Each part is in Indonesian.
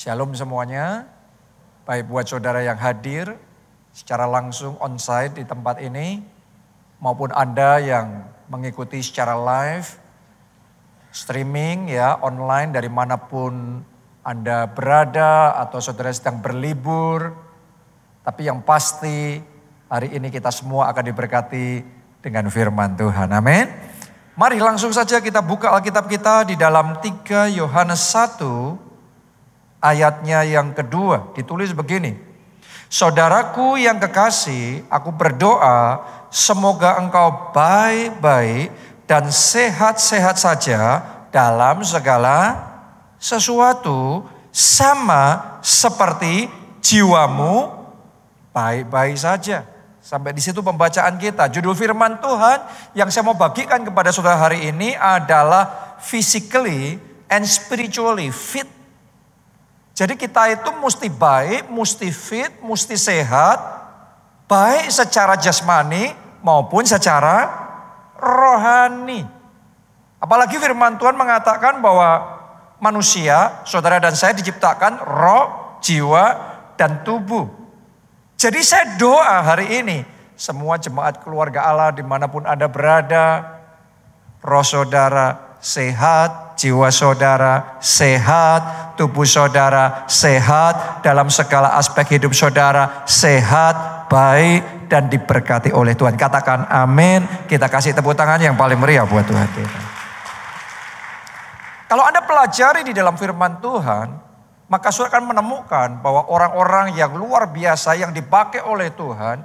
Shalom semuanya, baik buat saudara yang hadir secara langsung onsite di tempat ini, maupun Anda yang mengikuti secara live, streaming ya, online dari manapun Anda berada atau saudara sedang berlibur. Tapi yang pasti hari ini kita semua akan diberkati dengan firman Tuhan, amin. Mari langsung saja kita buka Alkitab kita di dalam 3 Yohanes 1 ayatnya yang kedua, ditulis begini. Saudaraku yang kekasih, aku berdoa semoga engkau baik-baik dan sehat-sehat saja dalam segala sesuatu, sama seperti jiwamu baik-baik saja. Sampai di situ pembacaan kita. Judul firman Tuhan yang saya mau bagikan kepada saudara hari ini adalah physically and spiritually fit. Jadi kita itu mesti baik, mesti fit, mesti sehat, baik secara jasmani maupun secara rohani. Apalagi firman Tuhan mengatakan bahwa manusia, saudara dan saya diciptakan roh, jiwa, dan tubuh. Jadi saya doa hari ini, semua jemaat keluarga Allah dimanapun Anda berada, roh saudara sehat, jiwa saudara sehat, tubuh saudara sehat, dalam segala aspek hidup saudara sehat, baik, dan diberkati oleh Tuhan. Katakan amin. Kita kasih tepuk tangan yang paling meriah buat Tuhan kita. Kalau Anda pelajari di dalam firman Tuhan, maka saudara akan menemukan bahwa orang-orang yang luar biasa yang dipakai oleh Tuhan,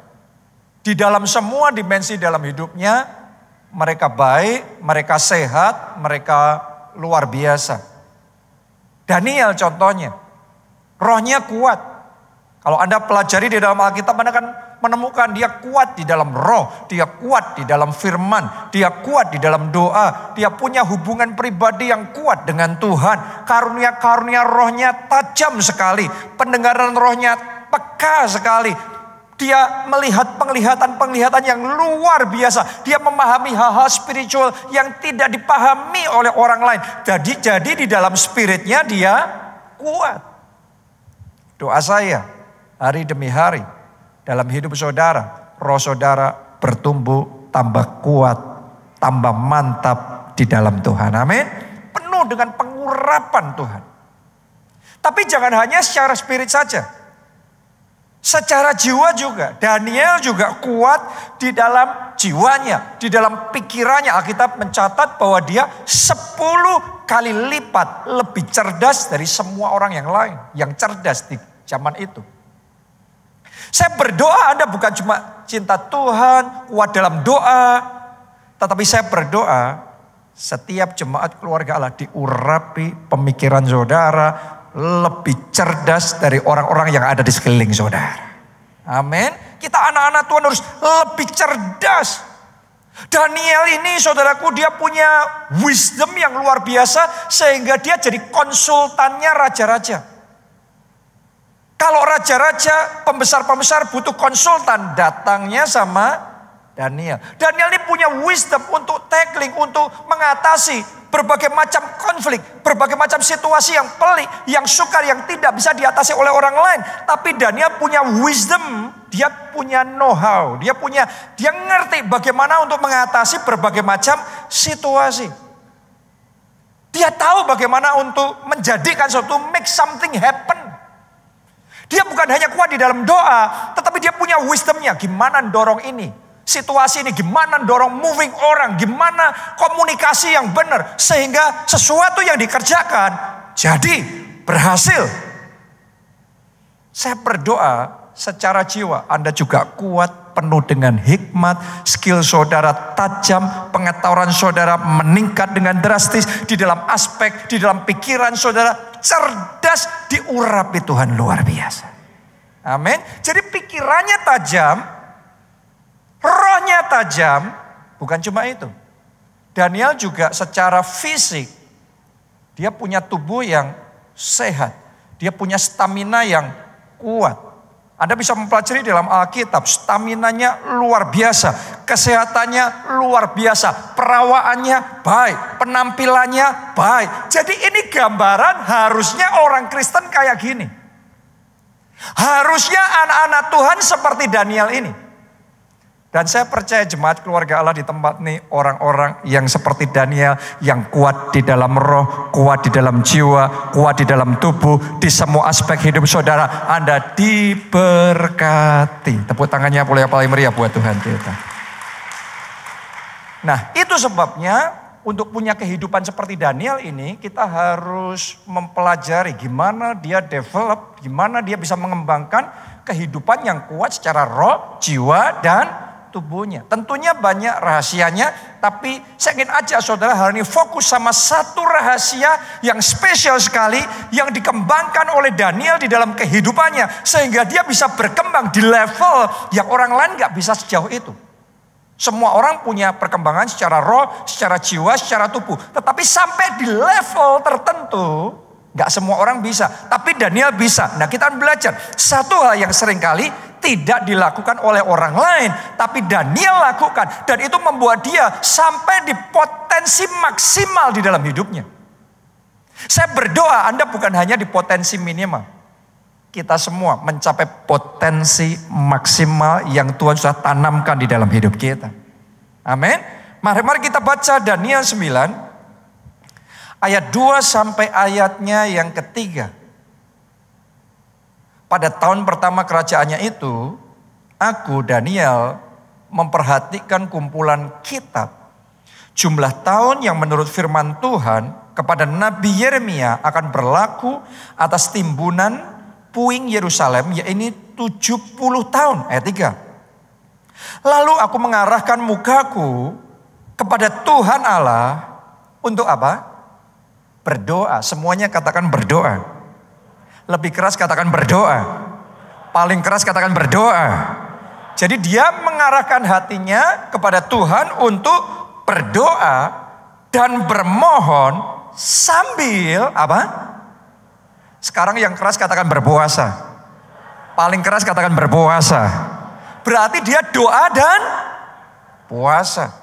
di dalam semua dimensi dalam hidupnya, mereka baik, mereka sehat, mereka luar biasa. Daniel contohnya, rohnya kuat. Kalau Anda pelajari di dalam Alkitab, Anda akan menemukan dia kuat di dalam roh, dia kuat di dalam firman, dia kuat di dalam doa, dia punya hubungan pribadi yang kuat dengan Tuhan. Karunia-karunia rohnya tajam sekali, pendengaran rohnya peka sekali. Dia melihat penglihatan-penglihatan yang luar biasa. Dia memahami hal-hal spiritual yang tidak dipahami oleh orang lain. Jadi di dalam spiritnya dia kuat. Doa saya hari demi hari dalam hidup saudara, roh saudara bertumbuh tambah kuat, tambah mantap di dalam Tuhan. Amin. Penuh dengan pengurapan Tuhan. Tapi jangan hanya secara spirit saja. Secara jiwa juga, Daniel juga kuat di dalam jiwanya, di dalam pikirannya. Alkitab mencatat bahwa dia 10 kali lipat lebih cerdas dari semua orang yang lain, yang cerdas di zaman itu. Saya berdoa Anda bukan cuma cinta Tuhan, kuat dalam doa, tetapi saya berdoa setiap jemaat keluarga Allah diurapi pemikiran saudara, lebih cerdas dari orang-orang yang ada di sekeliling saudara. Amin. Kita anak-anak Tuhan harus lebih cerdas. Daniel ini saudaraku, dia punya wisdom yang luar biasa sehingga dia jadi konsultannya raja-raja. Kalau raja-raja, pembesar-pembesar butuh konsultan, datangnya sama Daniel. Daniel ini punya wisdom untuk tackling, untuk mengatasi berbagai macam konflik, berbagai macam situasi yang pelik, yang sukar, yang tidak bisa diatasi oleh orang lain. Tapi Daniel punya wisdom, dia punya know-how, dia ngerti bagaimana untuk mengatasi berbagai macam situasi. Dia tahu bagaimana untuk menjadikan sesuatu, make something happen. Dia bukan hanya kuat di dalam doa, tetapi dia punya wisdomnya, gimana dorong ini. Situasi ini gimana dorong moving orang, gimana komunikasi yang benar sehingga sesuatu yang dikerjakan jadi berhasil. Saya berdoa secara jiwa Anda juga kuat, penuh dengan hikmat, skill saudara tajam, pengetahuan saudara meningkat dengan drastis di dalam aspek, di dalam pikiran saudara cerdas, diurapi Tuhan luar biasa. Amin. Jadi pikirannya tajam, rohnya tajam, bukan cuma itu. Daniel juga secara fisik, dia punya tubuh yang sehat. Dia punya stamina yang kuat. Anda bisa mempelajari dalam Alkitab, staminanya luar biasa, kesehatannya luar biasa, perawaannya baik, penampilannya baik. Jadi ini gambaran harusnya orang Kristen kayak gini. Harusnya anak-anak Tuhan seperti Daniel ini. Dan saya percaya jemaat keluarga Allah di tempat ini orang-orang yang seperti Daniel, yang kuat di dalam roh, kuat di dalam jiwa, kuat di dalam tubuh, di semua aspek hidup saudara. Anda diberkati. Tepuk tangannya boleh paling meriah buat Tuhan kita. Nah, itu sebabnya untuk punya kehidupan seperti Daniel ini, kita harus mempelajari gimana dia develop, gimana dia bisa mengembangkan kehidupan yang kuat secara roh, jiwa, dan tubuhnya. Tentunya banyak rahasianya, tapi saya ingin ajak saudara hari ini fokus sama satu rahasia yang spesial sekali yang dikembangkan oleh Daniel di dalam kehidupannya sehingga dia bisa berkembang di level yang orang lain gak bisa sejauh itu. Semua orang punya perkembangan secara roh, secara jiwa, secara tubuh, tetapi sampai di level tertentu gak semua orang bisa, tapi Daniel bisa. Nah, kita belajar satu hal yang seringkali tidak dilakukan oleh orang lain, tapi Daniel lakukan. Dan itu membuat dia sampai di potensi maksimal di dalam hidupnya. Saya berdoa Anda bukan hanya di potensi minimal. Kita semua mencapai potensi maksimal yang Tuhan sudah tanamkan di dalam hidup kita. Amin. Mari kita baca Daniel 9. Ayat 2 sampai ayatnya yang ketiga. Pada tahun pertama kerajaannya itu, aku Daniel memperhatikan kumpulan kitab. Jumlah tahun yang menurut firman Tuhan kepada Nabi Yeremia akan berlaku atas timbunan puing Yerusalem, yaitu 70 tahun. Ayat 3. Lalu aku mengarahkan mukaku kepada Tuhan Allah untuk apa? Berdoa. Semuanya katakan berdoa. Lebih keras katakan berdoa. Paling keras katakan berdoa. Jadi dia mengarahkan hatinya kepada Tuhan untuk berdoa dan bermohon sambil apa? Sekarang yang keras katakan berpuasa. Paling keras katakan berpuasa. Berarti dia doa dan puasa.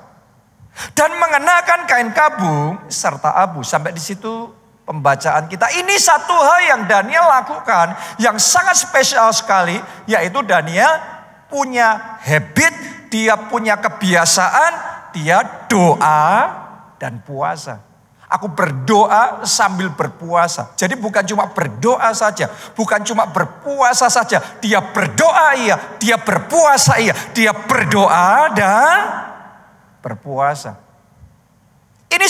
Dan mengenakan kain kabung serta abu. Sampai di situ pembacaan kita. Ini satu hal yang Daniel lakukan yang sangat spesial sekali, yaitu Daniel punya habit, dia punya kebiasaan, dia doa dan puasa. Aku berdoa sambil berpuasa. Jadi bukan cuma berdoa saja, bukan cuma berpuasa saja. Dia berdoa iya, dia berpuasa iya, dia berdoa dan berpuasa. Ini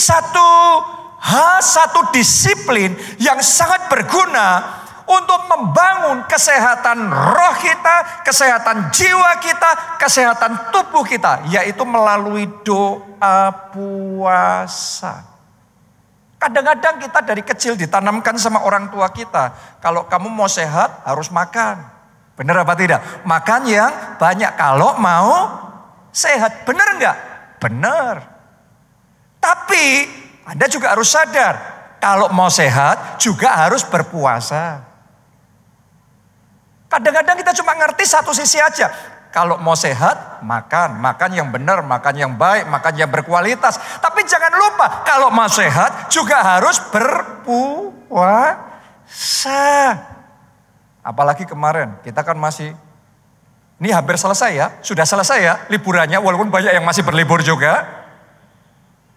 satu disiplin yang sangat berguna untuk membangun kesehatan roh kita, kesehatan jiwa kita, kesehatan tubuh kita, yaitu melalui doa puasa. Kadang-kadang kita dari kecil ditanamkan sama orang tua kita, kalau kamu mau sehat harus makan. Benar apa tidak? Makan yang banyak kalau mau sehat. Benar enggak? Benar. Tapi Anda juga harus sadar, kalau mau sehat juga harus berpuasa. Kadang-kadang kita cuma ngerti satu sisi aja. Kalau mau sehat, makan yang benar, makan yang baik, makan yang berkualitas. Tapi jangan lupa, kalau mau sehat juga harus berpuasa. Apalagi kemarin, kita kan masih, ini hampir selesai ya, sudah selesai ya liburannya, walaupun banyak yang masih berlibur juga.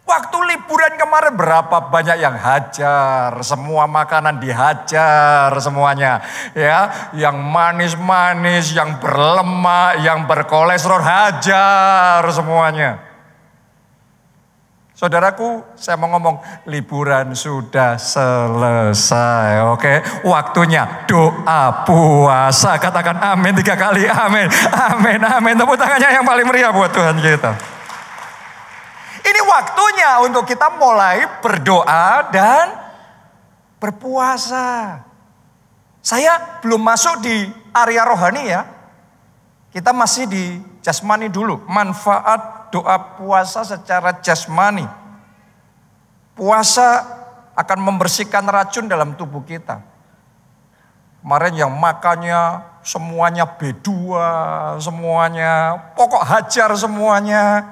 Waktu liburan kemarin berapa banyak yang hajar, semua makanan dihajar semuanya. Ya, yang manis-manis, yang berlemak, yang berkolesterol hajar semuanya. Saudaraku, saya mau ngomong, liburan sudah selesai, oke? Waktunya doa puasa, katakan amin 3 kali, amin, amin, amin. Tepuk tangannya yang paling meriah buat Tuhan kita. Ini waktunya untuk kita mulai berdoa dan berpuasa. Saya belum masuk di area rohani ya. Kita masih di jasmani dulu. Manfaat doa puasa secara jasmani. Puasa akan membersihkan racun dalam tubuh kita. Kemarin yang makannya semuanya B2, semuanya pokok hajar semuanya.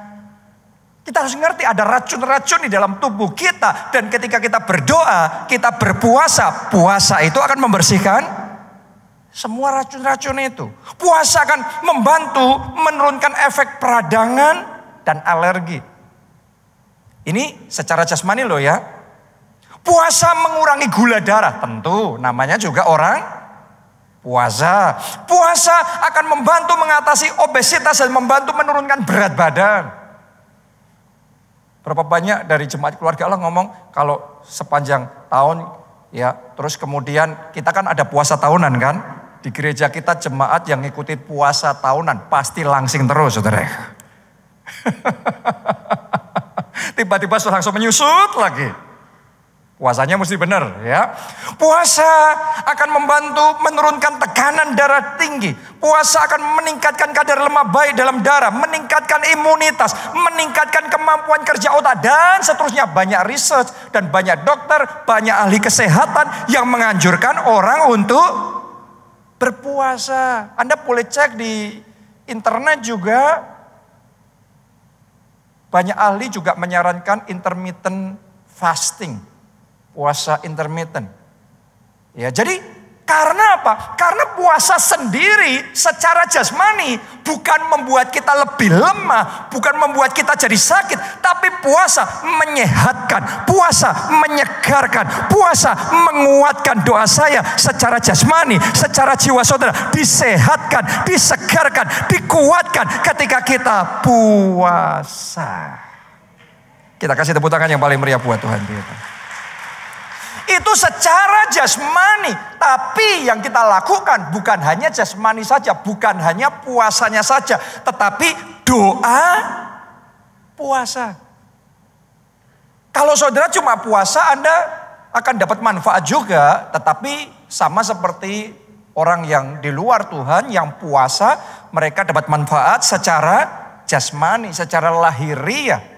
Kita harus ngerti ada racun-racun di dalam tubuh kita. Dan ketika kita berdoa, kita berpuasa, puasa itu akan membersihkan semua racun-racun itu. Puasa akan membantu menurunkan efek peradangan dan alergi. Ini secara jasmani loh ya. Puasa mengurangi gula darah, tentu namanya juga orang puasa. Puasa akan membantu mengatasi obesitas dan membantu menurunkan berat badan. Berapa banyak dari jemaat keluarga Allah ngomong kalau sepanjang tahun ya, terus kemudian kita kan ada puasa tahunan kan. Di gereja kita jemaat yang ngikutin puasa tahunan pasti langsing terus saudara. Tiba-tiba sudah langsung menyusut lagi. Puasanya mesti benar ya. Puasa akan membantu menurunkan tekanan darah tinggi. Puasa akan meningkatkan kadar lemak baik dalam darah, meningkatkan imunitas, meningkatkan kemampuan kerja otak dan seterusnya. Banyak research dan banyak dokter, banyak ahli kesehatan yang menganjurkan orang untuk berpuasa. Anda boleh cek di internet juga. Banyak ahli juga menyarankan intermittent fasting. Puasa intermittent. Ya, jadi karena apa? Karena puasa sendiri secara jasmani bukan membuat kita lebih lemah, bukan membuat kita jadi sakit, tapi puasa menyehatkan, puasa menyegarkan, puasa menguatkan doa saya secara jasmani, secara jiwa saudara disehatkan, disegarkan, dikuatkan ketika kita puasa. Kita kasih tepuk tangan yang paling meriah buat Tuhan kita. Itu secara jasmani. Tapi yang kita lakukan bukan hanya jasmani saja. Bukan hanya puasanya saja. Tetapi doa puasa. Kalau saudara cuma puasa, Anda akan dapat manfaat juga. Tetapi sama seperti orang yang di luar Tuhan, yang puasa, mereka dapat manfaat secara jasmani, secara lahiriah.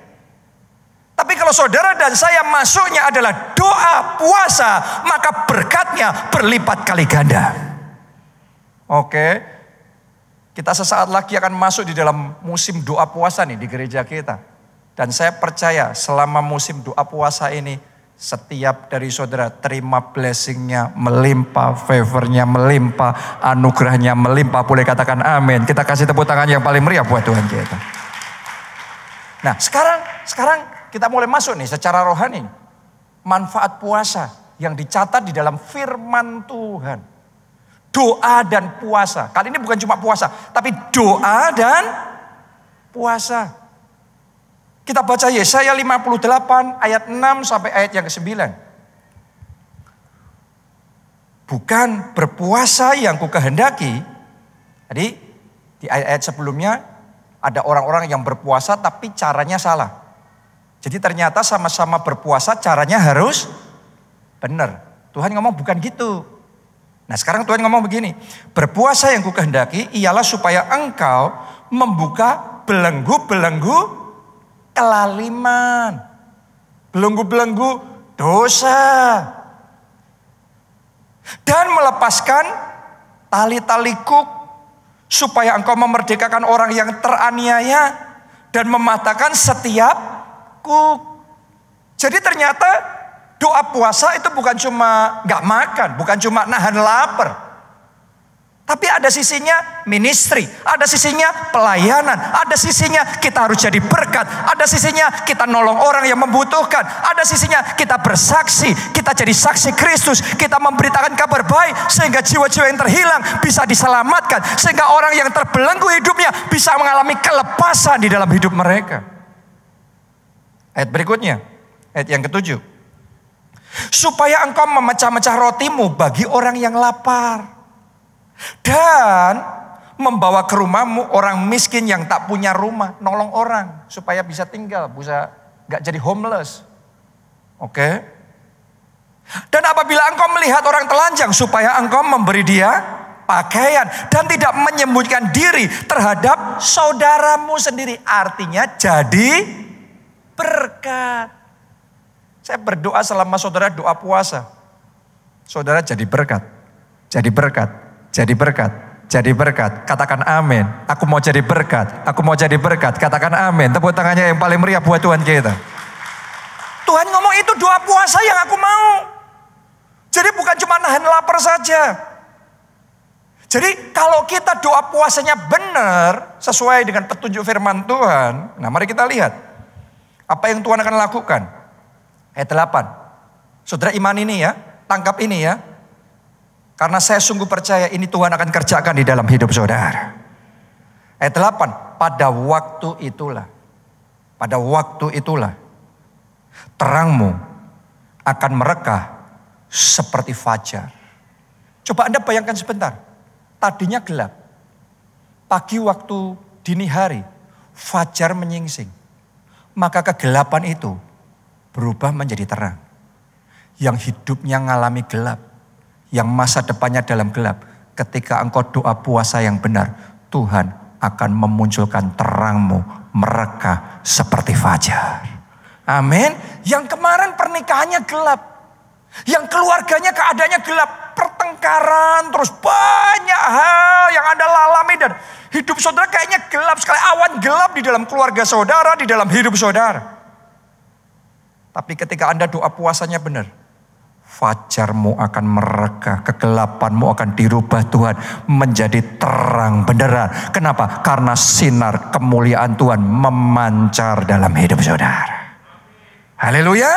Tapi kalau saudara dan saya masuknya adalah doa puasa, maka berkatnya berlipat kali ganda. Oke. Kita sesaat lagi akan masuk di dalam musim doa puasa nih di gereja kita. Dan saya percaya selama musim doa puasa ini, setiap dari saudara terima blessingnya melimpah, favornya melimpah, anugerahnya melimpah. Boleh katakan amin. Kita kasih tepuk tangan yang paling meriah buat Tuhan kita. Nah sekarang kita mulai masuk nih secara rohani. Manfaat puasa yang dicatat di dalam firman Tuhan. Doa dan puasa. Kali ini bukan cuma puasa, tapi doa dan puasa. Kita baca Yesaya 58 ayat 6 sampai ayat yang ke-9. Bukan berpuasa yang kukehendaki. Jadi di ayat-ayat sebelumnya ada orang-orang yang berpuasa tapi caranya salah. Jadi ternyata sama-sama berpuasa caranya harus benar. Tuhan ngomong bukan gitu. Nah sekarang Tuhan ngomong begini. Berpuasa yang kukehendaki ialah supaya engkau membuka belenggu-belenggu kelaliman. Belenggu-belenggu dosa. Dan melepaskan tali-tali kuk. Supaya engkau memerdekakan orang yang teraniaya. Dan mematahkan setiap jadi ternyata doa puasa itu bukan cuma gak makan, bukan cuma nahan lapar. Tapi ada sisinya ministry, ada sisinya pelayanan, ada sisinya kita harus jadi berkat, ada sisinya kita nolong orang yang membutuhkan, ada sisinya kita bersaksi, kita jadi saksi Kristus, kita memberitakan kabar baik sehingga jiwa-jiwa yang terhilang bisa diselamatkan, sehingga orang yang terbelenggu hidupnya bisa mengalami kelepasan di dalam hidup mereka. Ayat berikutnya, ayat yang ke-7. Supaya engkau memecah-mecah rotimu bagi orang yang lapar. Dan membawa ke rumahmu orang miskin yang tak punya rumah. Nolong orang supaya bisa tinggal, bisa gak jadi homeless. Oke. Dan apabila engkau melihat orang telanjang, supaya engkau memberi dia pakaian. Dan tidak menyembunyikan diri terhadap saudaramu sendiri. Artinya jadi berkat. Saya berdoa selama saudara doa puasa. Saudara jadi berkat. jadi berkat, jadi berkat, jadi berkat. Katakan amin. Aku mau jadi berkat, aku mau jadi berkat. Katakan amin. Tepuk tangannya yang paling meriah buat Tuhan kita. Tuhan ngomong itu doa puasa yang aku mau. Jadi bukan cuma nahan lapar saja. Jadi kalau kita doa puasanya benar, sesuai dengan petunjuk firman Tuhan. Nah mari kita lihat. Apa yang Tuhan akan lakukan. Ayat 8. Saudara iman ini ya, tangkap ini ya. Karena saya sungguh percaya ini Tuhan akan kerjakan di dalam hidup saudara. Ayat 8. Pada waktu itulah. Pada waktu itulah. Terangmu akan merekah seperti fajar. Coba Anda bayangkan sebentar. Tadinya gelap. Pagi waktu dini hari. Fajar menyingsing. Maka kegelapan itu berubah menjadi terang. Yang hidupnya ngalami gelap. Yang masa depannya dalam gelap. Ketika engkau doa puasa yang benar. Tuhan akan memunculkan terangmu merekah seperti fajar. Amin. Yang kemarin pernikahannya gelap. Yang keluarganya keadaannya gelap. Pertengkaran terus banyak hal yang Anda alami. Dan hidup saudara kayaknya gelap sekali. Awan gelap di dalam keluarga saudara. Di dalam hidup saudara. Tapi ketika Anda doa puasanya benar. Fajarmu akan merekah, kegelapanmu akan dirubah Tuhan menjadi terang benderang. Kenapa? Karena sinar kemuliaan Tuhan memancar dalam hidup saudara. Haleluya.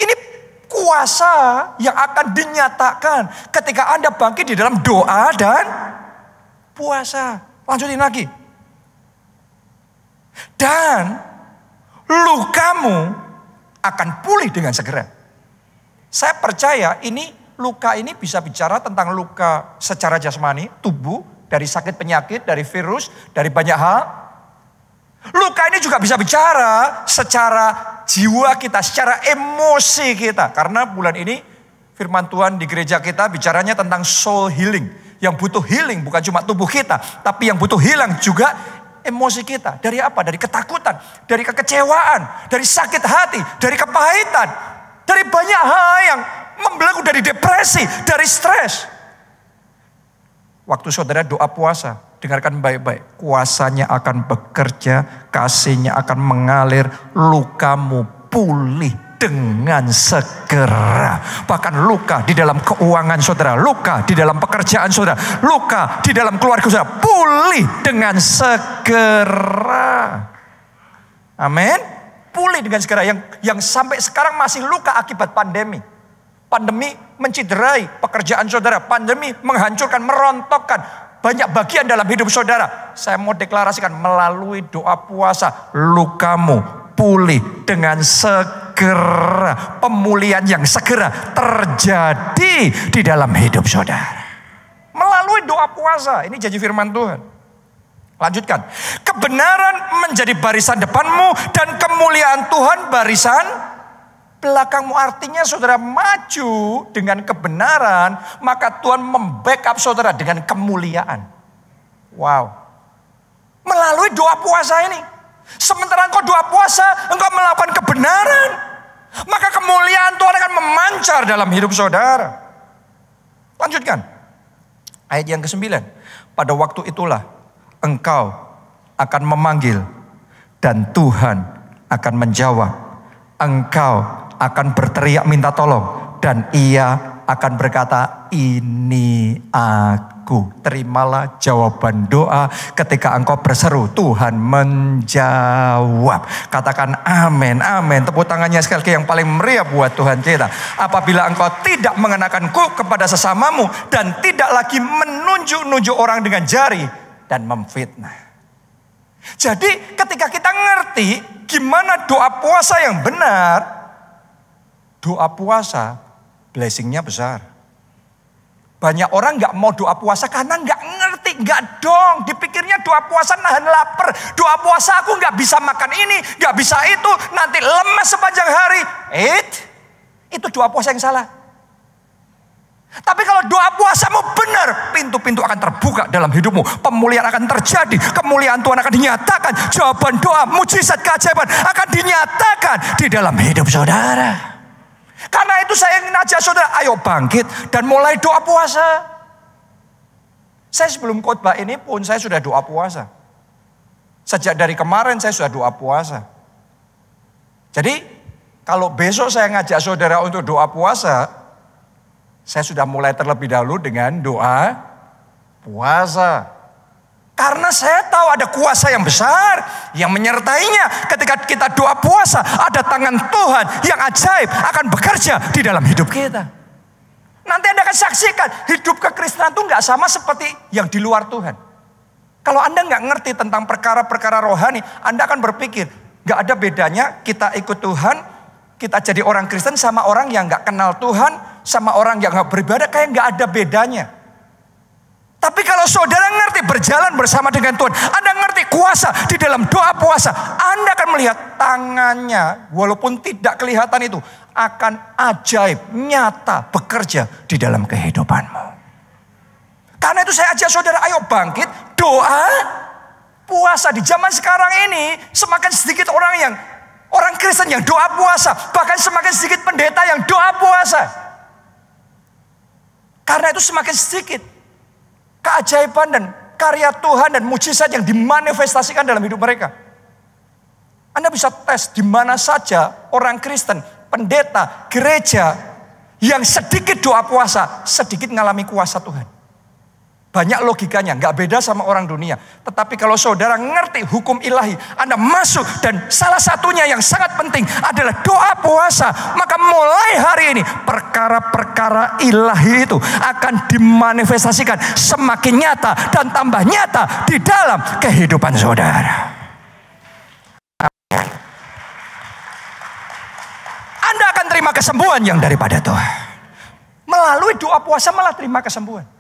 Ini kuasa yang akan dinyatakan ketika Anda bangkit di dalam doa dan puasa. Lanjutin lagi. Dan lukamu akan pulih dengan segera. Saya percaya ini luka ini bisa bicara tentang luka secara jasmani, tubuh, dari sakit penyakit, dari virus, dari banyak hal. Luka ini juga bisa bicara secara jiwa kita, secara emosi kita. Karena bulan ini firman Tuhan di gereja kita bicaranya tentang soul healing. Yang butuh healing bukan cuma tubuh kita, tapi yang butuh hilang juga emosi kita. Dari apa? Dari ketakutan, dari kekecewaan, dari sakit hati, dari kepahitan. Dari banyak hal yang membelenggu, dari depresi, dari stres. Waktu saudara doa puasa, dengarkan baik-baik. Kuasanya akan bekerja, kasihnya akan mengalir, lukamu pulih dengan segera. Bahkan luka di dalam keuangan saudara, luka di dalam pekerjaan saudara, luka di dalam keluarga saudara, pulih dengan segera. Amin. Pulih dengan segera. Yang sampai sekarang masih luka akibat pandemi. Pandemi menciderai pekerjaan saudara. Pandemi menghancurkan, merontokkan banyak bagian dalam hidup saudara. Saya mau deklarasikan melalui doa puasa. Lukamu pulih dengan segera. Pemulihan yang segera terjadi di dalam hidup saudara. Melalui doa puasa. Ini janji firman Tuhan. Lanjutkan. Kebenaran menjadi barisan depanmu dan kemuliaan Tuhan barisan belakangmu. Artinya saudara maju dengan kebenaran, maka Tuhan membackup saudara dengan kemuliaan. Wow. Melalui doa puasa ini. Sementara engkau doa puasa, engkau melakukan kebenaran, maka kemuliaan Tuhan akan memancar dalam hidup saudara. Lanjutkan. Ayat yang ke-9. Pada waktu itulah engkau akan memanggil dan Tuhan akan menjawab. Engkau akan berteriak minta tolong dan Ia akan berkata, ini aku. Terimalah jawaban doa ketika engkau berseru, Tuhan menjawab. Katakan amin, amin. Tepuk tangannya sekali lagi yang paling meriah buat Tuhan kita. Apabila engkau tidak mengenakan kuk kepada sesamamu dan tidak lagi menunjuk-nunjuk orang dengan jari dan memfitnah. Jadi ketika kita ngerti gimana doa puasa yang benar, doa puasa blessingnya besar. Banyak orang gak mau doa puasa karena gak ngerti, gak dong. Dipikirnya doa puasa nahan lapar. Doa puasa aku gak bisa makan ini, gak bisa itu, nanti lemas sepanjang hari. Itu doa puasa yang salah. Tapi kalau doa puasamu benar, pintu-pintu akan terbuka dalam hidupmu. Pemulihan akan terjadi, kemuliaan Tuhan akan dinyatakan. Jawaban doa, mujizat, keajaiban akan dinyatakan di dalam hidup saudara. Karena itu saya ingin ajak saudara, ayo bangkit dan mulai doa puasa. Saya sebelum khotbah ini pun saya sudah doa puasa. Sejak dari kemarin saya sudah doa puasa. Jadi kalau besok saya ngajak saudara untuk doa puasa, saya sudah mulai terlebih dahulu dengan doa puasa. Karena saya tahu ada kuasa yang besar yang menyertainya. Ketika kita doa puasa, ada tangan Tuhan yang ajaib akan bekerja di dalam hidup kita. Nanti Anda akan saksikan hidup kekristenan itu nggak sama seperti yang di luar Tuhan. Kalau Anda nggak ngerti tentang perkara-perkara rohani, Anda akan berpikir nggak ada bedanya kita ikut Tuhan, kita jadi orang Kristen sama orang yang nggak kenal Tuhan, sama orang yang nggak beribadah, kayak nggak ada bedanya. Tapi kalau saudara ngerti berjalan bersama dengan Tuhan, Anda ngerti kuasa di dalam doa puasa, Anda akan melihat tangannya, walaupun tidak kelihatan itu, akan ajaib, nyata, bekerja di dalam kehidupanmu. Karena itu saya ajak saudara, ayo bangkit, doa, puasa. Di zaman sekarang ini, semakin sedikit orang Kristen yang doa puasa, bahkan semakin sedikit pendeta yang doa puasa. Karena itu semakin sedikit keajaiban dan karya Tuhan dan mujizat yang dimanifestasikan dalam hidup mereka. Anda bisa tes di mana saja orang Kristen, pendeta, gereja yang sedikit doa puasa, sedikit mengalami kuasa Tuhan. Banyak logikanya, nggak beda sama orang dunia. Tetapi kalau saudara ngerti hukum ilahi, Anda masuk dan salah satunya yang sangat penting adalah doa puasa. Maka mulai hari ini perkara-perkara ilahi itu akan dimanifestasikan semakin nyata dan tambah nyata di dalam kehidupan saudara. Anda akan terima kesembuhan yang daripada Tuhan. Melalui doa puasa malah terima kesembuhan.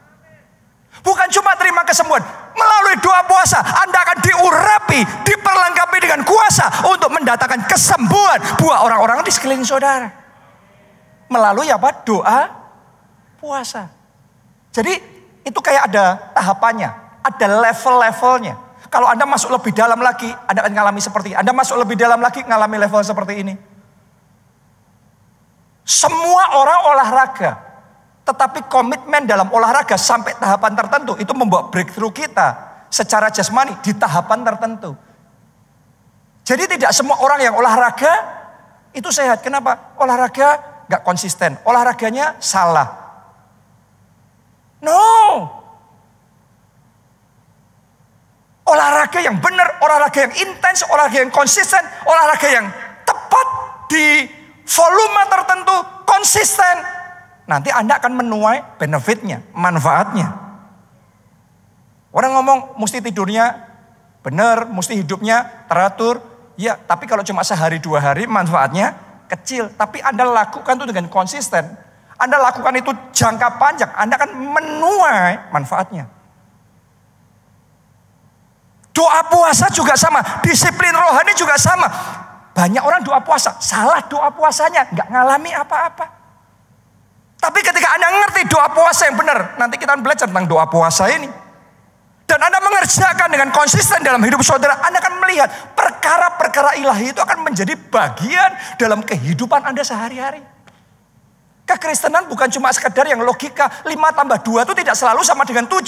Bukan cuma terima kesembuhan, melalui doa puasa Anda akan diurapi, diperlengkapi dengan kuasa untuk mendatangkan kesembuhan buat orang-orang di sekeliling saudara. Melalui apa? Doa puasa. Jadi itu kayak ada tahapannya, ada level-levelnya. Kalau Anda masuk lebih dalam lagi, Anda akan mengalami seperti ini. Anda masuk lebih dalam lagi, mengalami level seperti ini. Semua orang olahraga, tetapi komitmen dalam olahraga sampai tahapan tertentu itu membawa breakthrough kita secara jasmani di tahapan tertentu. Jadi tidak semua orang yang olahraga itu sehat. Kenapa? Olahraga gak konsisten. Olahraganya salah. No. Olahraga yang benar, olahraga yang intens, olahraga yang konsisten, olahraga yang tepat di volume tertentu, konsisten. Nanti Anda akan menuai benefitnya, manfaatnya. Orang ngomong mesti tidurnya benar, mesti hidupnya teratur. Ya, tapi kalau cuma sehari 2 hari manfaatnya kecil. Tapi Anda lakukan itu dengan konsisten. Anda lakukan itu jangka panjang, Anda akan menuai manfaatnya. Doa puasa juga sama, disiplin rohani juga sama. Banyak orang doa puasa, salah doa puasanya, nggak ngalami apa-apa. Tapi ketika Anda ngerti doa puasa yang benar, nanti kita akan belajar tentang doa puasa ini. Dan Anda mengerjakan dengan konsisten dalam hidup saudara, Anda akan melihat perkara-perkara ilahi itu akan menjadi bagian dalam kehidupan Anda sehari-hari. Kekristenan bukan cuma sekedar yang logika, 5 tambah 2 itu tidak selalu sama dengan 7.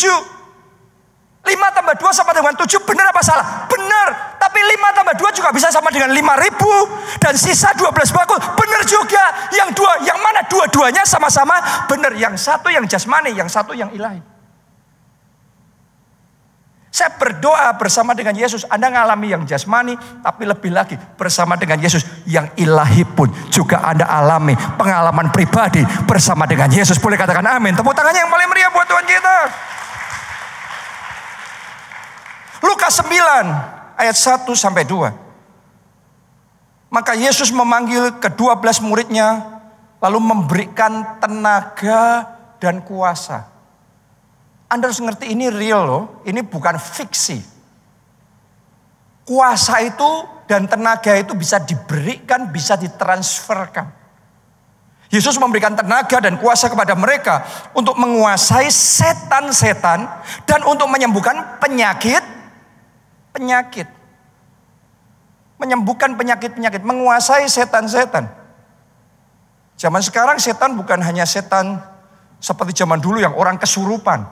5 tambah 2 sama dengan 7 benar apa salah? Benar. Tapi 5 tambah 2 juga bisa sama dengan 5.000. Dan sisa 12 bakul benar juga. Yang mana dua-duanya sama-sama benar. Yang satu yang jasmani, yang satu yang ilahi. Saya berdoa bersama dengan Yesus. Anda ngalami yang jasmani, tapi lebih lagi bersama dengan Yesus. Yang ilahi pun juga Anda alami pengalaman pribadi bersama dengan Yesus. Boleh katakan amin. Tepuk tangannya yang paling meriah buat Tuhan kita. Lukas 9 ayat 1 sampai 2. Maka Yesus memanggil ke-12 muridnya, lalu memberikan tenaga dan kuasa. Anda harus ngerti ini real loh, ini bukan fiksi. Kuasa itu dan tenaga itu bisa diberikan, bisa ditransferkan. Yesus memberikan tenaga dan kuasa kepada mereka untuk menguasai setan-setan dan untuk menyembuhkan penyakit. Menyembuhkan penyakit-penyakit, menguasai setan-setan. Zaman sekarang setan bukan hanya setan seperti zaman dulu yang orang kesurupan.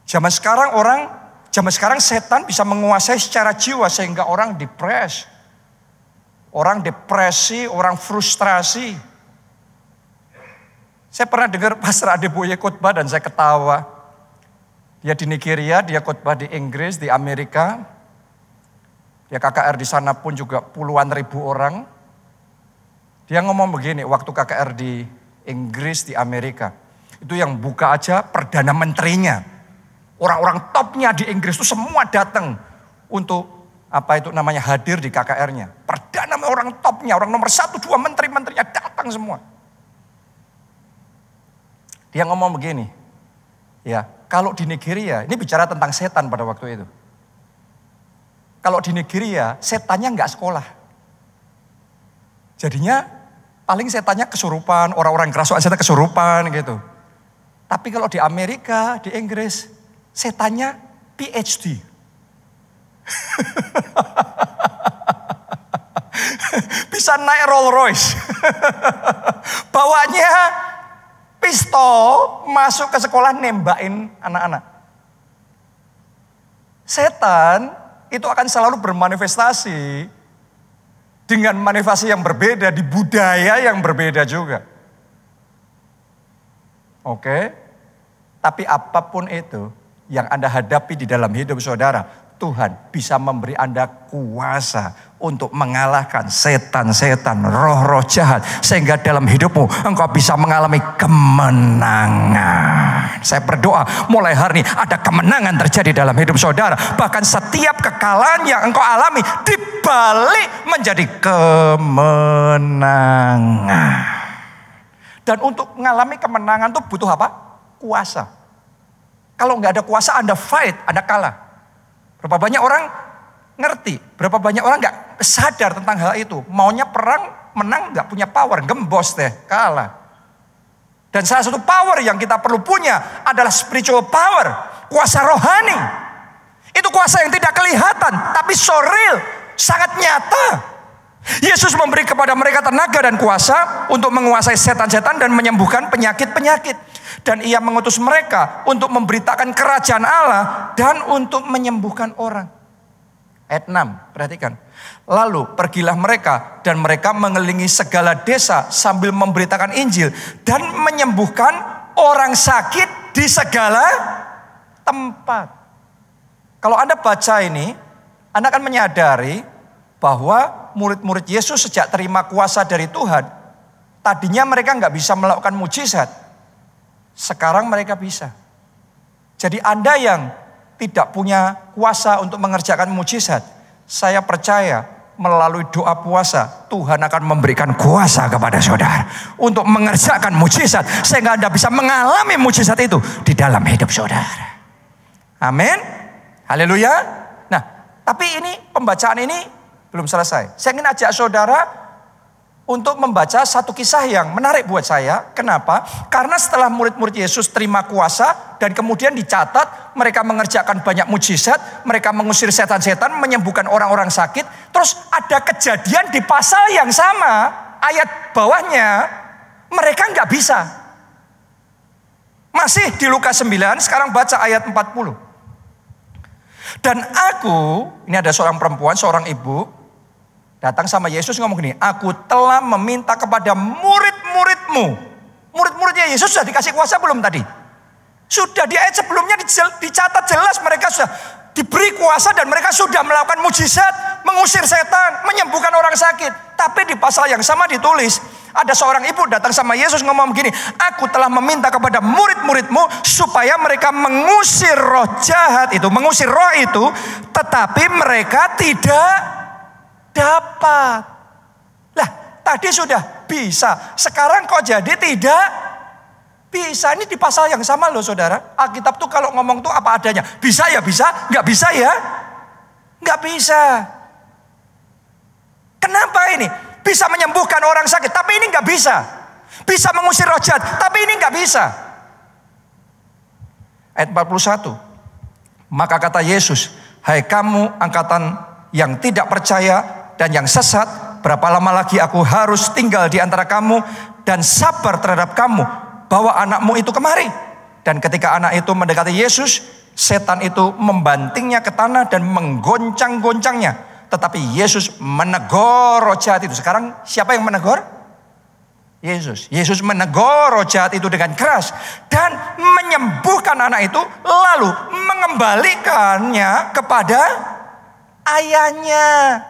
Zaman sekarang setan bisa menguasai secara jiwa sehingga orang depresi, orang frustrasi. Saya pernah dengar Pastor Adeboye khotbah dan saya ketawa. Dia di Nigeria, dia khotbah di Inggris, di Amerika. Dia KKR di sana pun juga puluhan ribu orang. Dia ngomong begini, waktu KKR di Inggris, di Amerika. Itu yang buka aja Perdana Menterinya. Orang-orang topnya di Inggris itu semua datang untuk hadir di KKR-nya. Perdana orang topnya, orang nomor 1, 2 menteri-menterinya datang semua. Dia ngomong begini, ya kalau di Nigeria, ini bicara tentang setan pada waktu itu. Kalau di Nigeria, setannya nggak sekolah. Jadinya paling setannya kesurupan, orang-orang kerasukan setan kesurupan gitu. Tapi kalau di Amerika, di Inggris, setannya PhD. Bisa naik Rolls Royce. Bawanya pistol, masuk ke sekolah nembakin anak-anak. Setan itu akan selalu bermanifestasi dengan manifestasi yang berbeda, di budaya yang berbeda juga. Oke? Tapi apapun itu yang Anda hadapi di dalam hidup saudara, Tuhan bisa memberi Anda kuasa untuk mengalahkan setan-setan, roh-roh jahat. Sehingga dalam hidupmu engkau bisa mengalami kemenangan. Saya berdoa mulai hari ini ada kemenangan terjadi dalam hidup saudara. Bahkan setiap kekalahan yang engkau alami dibalik menjadi kemenangan. Dan untuk mengalami kemenangan itu butuh apa? Kuasa. Kalau nggak ada kuasa Anda fight, Anda kalah. Berapa banyak orang ngerti, berapa banyak orang nggak sadar tentang hal itu. Maunya perang, menang nggak punya power, gembos deh, kalah. Dan salah satu power yang kita perlu punya adalah spiritual power, kuasa rohani. Itu kuasa yang tidak kelihatan, tapi so real, sangat nyata. Yesus memberi kepada mereka tenaga dan kuasa untuk menguasai setan-setan dan menyembuhkan penyakit-penyakit. Dan ia mengutus mereka untuk memberitakan kerajaan Allah dan untuk menyembuhkan orang. Ayat 6, perhatikan. Lalu pergilah mereka dan mereka mengelilingi segala desa sambil memberitakan Injil dan menyembuhkan orang sakit di segala tempat. Kalau Anda baca ini, Anda akan menyadari bahwa murid-murid Yesus sejak terima kuasa dari Tuhan, tadinya mereka nggak bisa melakukan mujizat. Sekarang mereka bisa. Jadi Anda yang tidak punya kuasa untuk mengerjakan mujizat, saya percaya melalui doa puasa Tuhan akan memberikan kuasa kepada saudara untuk mengerjakan mujizat sehingga Anda bisa mengalami mujizat itu di dalam hidup saudara. Amin. Haleluya. Nah, tapi ini pembacaan ini belum selesai. Saya ingin ajak saudara untuk membaca satu kisah yang menarik buat saya. Kenapa? Karena setelah murid-murid Yesus terima kuasa dan kemudian dicatat mereka mengerjakan banyak mujizat, mereka mengusir setan-setan, menyembuhkan orang-orang sakit. Terus ada kejadian di pasal yang sama, ayat bawahnya, mereka nggak bisa. Masih di Lukas 9, sekarang baca ayat 40. Dan aku, ini ada seorang perempuan, seorang ibu, datang sama Yesus ngomong gini, aku telah meminta kepada murid-muridmu. Murid-muridnya Yesus sudah dikasih kuasa belum tadi? Sudah, di ayat sebelumnya dicatat jelas mereka sudah diberi kuasa dan mereka sudah melakukan mujizat, mengusir setan, menyembuhkan orang sakit. Tapi di pasal yang sama ditulis, ada seorang ibu datang sama Yesus ngomong begini, aku telah meminta kepada murid-muridmu supaya mereka mengusir roh jahat itu, mengusir roh itu, tetapi mereka tidak dapat. Lah, tadi sudah bisa, sekarang kok jadi tidak bisa. Ini di pasal yang sama loh saudara. Alkitab tuh kalau ngomong tuh apa adanya. Bisa ya bisa, nggak bisa ya nggak bisa. Kenapa ini? Bisa menyembuhkan orang sakit, tapi ini nggak bisa. Bisa mengusir roh jahat, tapi ini nggak bisa. Ayat 41. Maka kata Yesus, hai kamu angkatan yang tidak percaya dan yang sesat, berapa lama lagi aku harus tinggal di antara kamu dan sabar terhadap kamu, bawa anakmu itu kemari. Dan ketika anak itu mendekati Yesus, Setan itu membantingnya ke tanah dan menggoncang-goncangnya. Tetapi Yesus menegur roh jahat itu. Sekarang siapa yang menegur? Yesus. Yesus menegur roh jahat itu dengan keras. Dan menyembuhkan anak itu. Lalu mengembalikannya kepada ayahnya.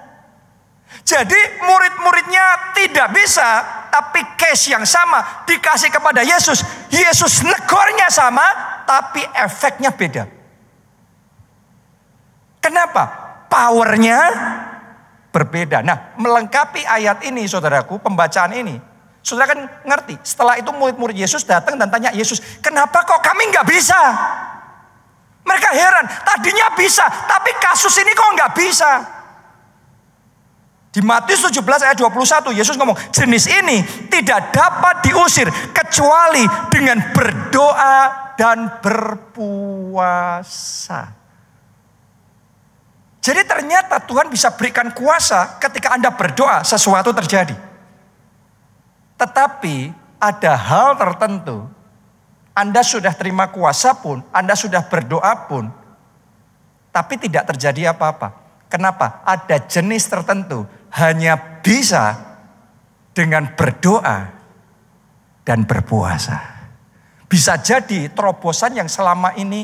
Jadi murid-muridnya tidak bisa. Tapi case yang sama dikasih kepada Yesus. Yesus negornya sama. Tapi efeknya beda. Kenapa? Powernya berbeda. Nah, melengkapi ayat ini saudaraku, pembacaan ini. Saudara kan ngerti, setelah itu murid-murid Yesus datang dan tanya Yesus, kenapa kok kami nggak bisa? Mereka heran, tadinya bisa, tapi kasus ini kok nggak bisa? Di Matius 17 ayat 21, Yesus ngomong, jenis ini tidak dapat diusir kecuali dengan berdoa dan berpuasa. Jadi ternyata Tuhan bisa berikan kuasa ketika Anda berdoa sesuatu terjadi. Tetapi ada hal tertentu, Anda sudah terima kuasa pun, Anda sudah berdoa pun, tapi tidak terjadi apa-apa. Kenapa? Ada jenis tertentu hanya bisa dengan berdoa dan berpuasa. Bisa jadi terobosan yang selama ini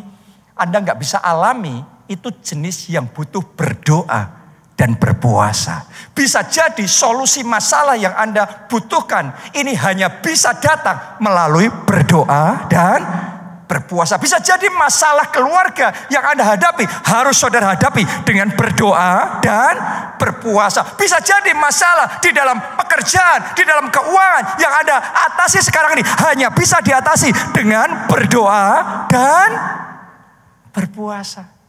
Anda nggak bisa alami, itu jenis yang butuh berdoa dan berpuasa. Bisa jadi solusi masalah yang Anda butuhkan, ini hanya bisa datang melalui berdoa dan berpuasa. Bisa jadi masalah keluarga yang Anda hadapi, harus saudara hadapi dengan berdoa dan berpuasa. Bisa jadi masalah di dalam pekerjaan, di dalam keuangan yang Anda atasi sekarang ini, hanya bisa diatasi dengan berdoa dan berpuasa.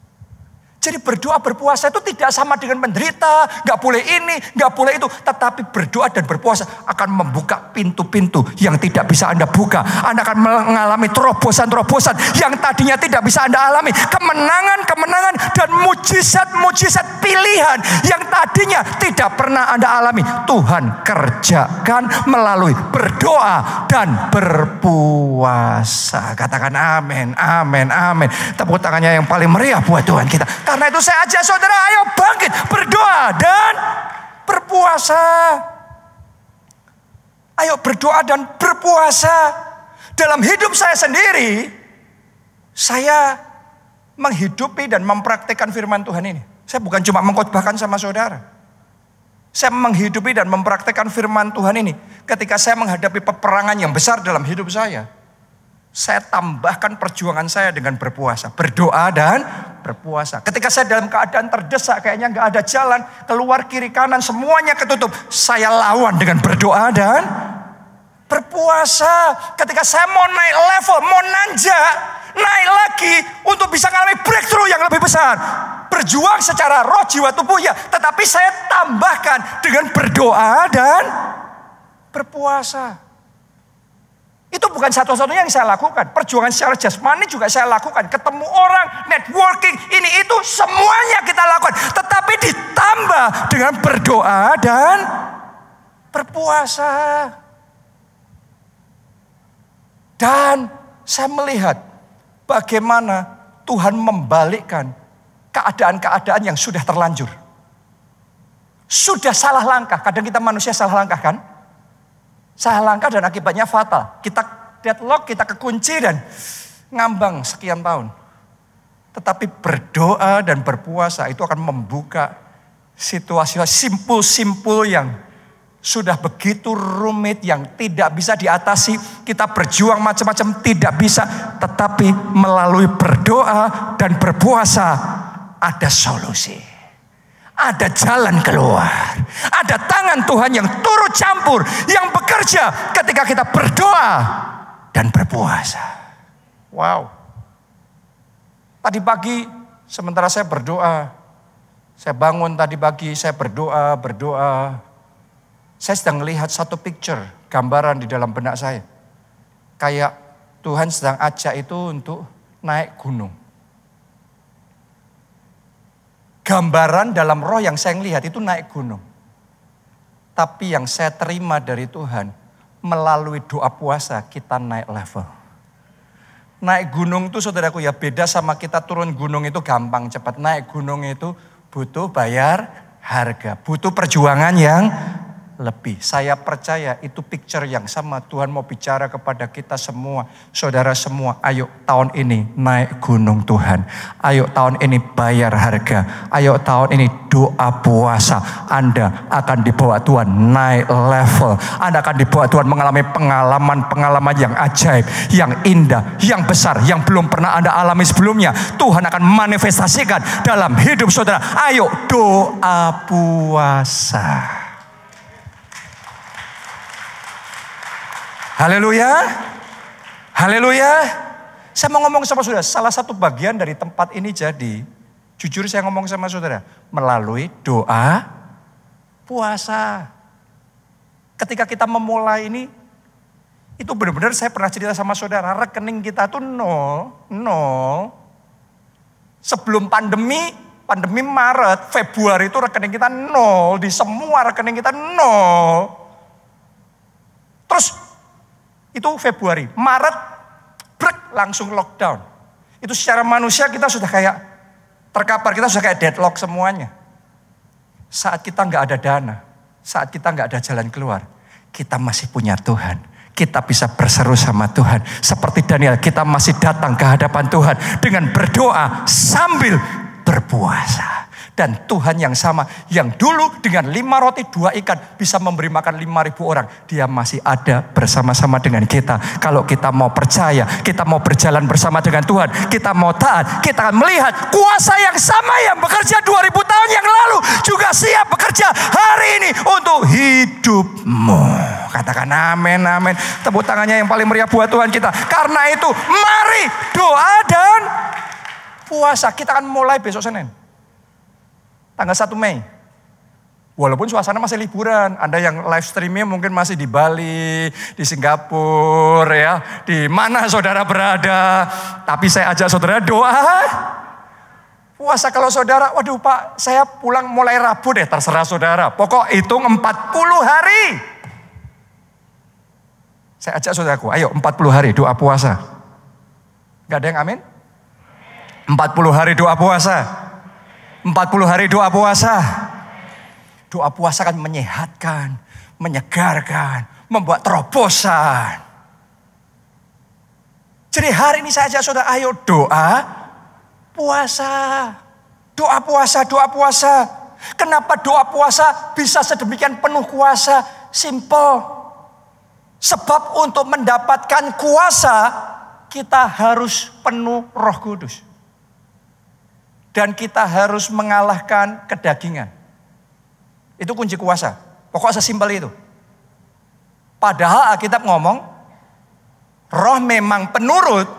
Jadi berdoa berpuasa itu tidak sama dengan menderita, gak boleh ini, gak boleh itu. Tetapi berdoa dan berpuasa akan membuka pintu-pintu yang tidak bisa Anda buka. Anda akan mengalami terobosan-terobosan yang tadinya tidak bisa Anda alami. Kemenangan-kemenangan dan mujizat-mujizat pilihan yang tadinya tidak pernah Anda alami. Tuhan kerjakan melalui berdoa dan berpuasa. Katakan amin, amin, amin. Tepuk tangannya yang paling meriah buat Tuhan kita. Karena itu saya ajak saudara, ayo bangkit, berdoa dan berpuasa. Ayo berdoa dan berpuasa. Dalam hidup saya sendiri, saya menghidupi dan mempraktikkan firman Tuhan ini. Saya bukan cuma mengkhotbahkan sama saudara. Saya menghidupi dan mempraktikkan firman Tuhan ini. Ketika saya menghadapi peperangan yang besar dalam hidup saya tambahkan perjuangan saya dengan berpuasa, berdoa dan berpuasa. Ketika saya dalam keadaan terdesak, kayaknya nggak ada jalan, keluar kiri kanan semuanya ketutup, saya lawan dengan berdoa dan berpuasa. Ketika saya mau naik level, mau nanjak, naik lagi untuk bisa mengalami breakthrough yang lebih besar, berjuang secara roh, jiwa, tubuh ya, tetapi saya tambahkan dengan berdoa dan berpuasa. Itu bukan satu-satunya yang saya lakukan. Perjuangan secara jasmani juga saya lakukan. Ketemu orang, networking, ini itu semuanya kita lakukan. Tetapi ditambah dengan berdoa dan berpuasa. Dan saya melihat bagaimana Tuhan membalikkan keadaan-keadaan yang sudah terlanjur. Sudah salah langkah. Kadang kita manusia salah langkah kan? Salah langkah dan akibatnya fatal. Kita deadlock, kita kekunci dan ngambang sekian tahun. Tetapi berdoa dan berpuasa itu akan membuka situasi simpul-simpul yang sudah begitu rumit, yang tidak bisa diatasi. Kita berjuang macam-macam tidak bisa. Tetapi melalui berdoa dan berpuasa ada solusi. Ada jalan keluar. Ada tangan Tuhan yang turut campur, yang bekerja ketika kita berdoa dan berpuasa. Wow. Tadi pagi sementara saya berdoa, saya bangun tadi pagi, saya berdoa. Saya sedang melihat satu picture, gambaran di dalam benak saya. Kayak Tuhan sedang ajak itu untuk naik gunung. Gambaran dalam roh yang saya lihat itu naik gunung. Tapi yang saya terima dari Tuhan, melalui doa puasa kita naik level. Naik gunung itu saudaraku ya beda sama kita turun gunung itu gampang cepat. Naik gunung itu butuh bayar harga. Butuh perjuangan yang lebih. Saya percaya itu picture yang sama. Tuhan mau bicara kepada kita semua. Saudara semua, ayo tahun ini naik gunung Tuhan. Ayo tahun ini bayar harga. Ayo tahun ini doa puasa. Anda akan dibawa Tuhan naik level. Anda akan dibawa Tuhan mengalami pengalaman-pengalaman yang ajaib. Yang indah, yang besar, yang belum pernah Anda alami sebelumnya. Tuhan akan manifestasikan dalam hidup saudara. Ayo doa puasa. Haleluya, haleluya. Saya mau ngomong sama saudara, salah satu bagian dari tempat ini jadi, jujur saya ngomong sama saudara, melalui doa puasa. Ketika kita memulai ini, itu benar-benar saya pernah cerita sama saudara, rekening kita tuh nol. Sebelum pandemi Maret, Februari itu rekening kita nol, di semua rekening kita nol. Terus itu Februari, Maret, brek, langsung lockdown. Itu secara manusia kita sudah kayak terkapar, kita sudah kayak deadlock semuanya. Saat kita nggak ada dana, saat kita nggak ada jalan keluar, kita masih punya Tuhan. Kita bisa berseru sama Tuhan. Seperti Daniel, kita masih datang ke hadapan Tuhan dengan berdoa sambil berpuasa. Dan Tuhan yang sama, yang dulu dengan 5 roti 2 ikan bisa memberi makan 5.000 orang. Dia masih ada bersama-sama dengan kita. Kalau kita mau percaya, kita mau berjalan bersama dengan Tuhan, kita mau taat, kita akan melihat kuasa yang sama yang bekerja 2000 tahun yang lalu juga siap bekerja hari ini untuk hidupmu. Katakan amin, amin. Tepuk tangannya yang paling meriah buat Tuhan kita. Karena itu mari doa dan puasa. Kita akan mulai besok Senin. Tanggal 1 Mei. Walaupun suasana masih liburan. Ada yang live streamnya mungkin masih di Bali, di Singapura ya. Di mana saudara berada. Tapi saya ajak saudara doa. Puasa kalau saudara, waduh Pak saya pulang mulai Rabu deh. Terserah saudara. Pokok hitung 40 hari. Saya ajak saudaraku, ayo 40 hari doa puasa. Gak ada yang amin? 40 hari doa puasa. 40 hari doa puasa. Doa puasa kan menyehatkan, menyegarkan, membuat terobosan. Jadi hari ini saya ajak saudara, ayo doa puasa. Doa puasa, doa puasa. Kenapa doa puasa bisa sedemikian penuh kuasa? Simple. Sebab untuk mendapatkan kuasa, kita harus penuh Roh Kudus. Dan kita harus mengalahkan kedagingan. Itu kunci kuasa. Pokoknya sesimpel itu. Padahal Alkitab ngomong, roh memang penurut,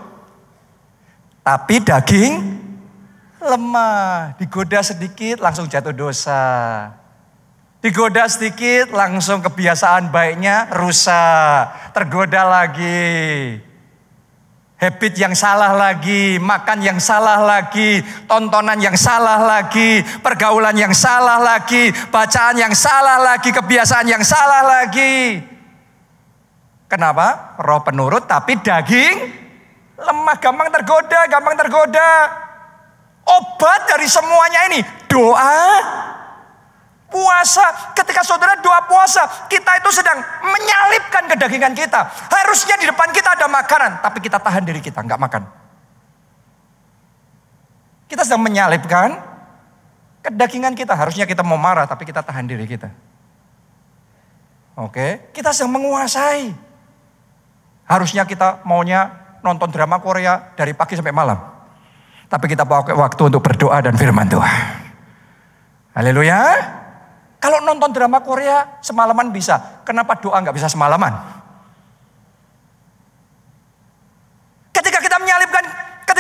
tapi daging lemah. Digoda sedikit langsung jatuh dosa. Digoda sedikit langsung kebiasaan baiknya rusak. Tergoda lagi. Habit yang salah lagi, makan yang salah lagi, tontonan yang salah lagi, pergaulan yang salah lagi, bacaan yang salah lagi, kebiasaan yang salah lagi. Kenapa? Roh penurut tapi daging lemah, gampang tergoda. Obat dari semuanya ini doa puasa. Ketika saudara doa puasa, kita itu sedang menyalipkan kedagingan kita. Harusnya di depan kita ada makanan, tapi kita tahan diri kita, nggak makan. Kita sedang menyalipkan kedagingan kita. Harusnya kita mau marah, tapi kita tahan diri kita. Oke, kita sedang menguasai. Harusnya kita maunya nonton drama Korea dari pagi sampai malam. Tapi kita pakai waktu untuk berdoa dan firman Tuhan. Haleluya. Kalau nonton drama Korea semalaman bisa. Kenapa doa nggak bisa semalaman? Ketika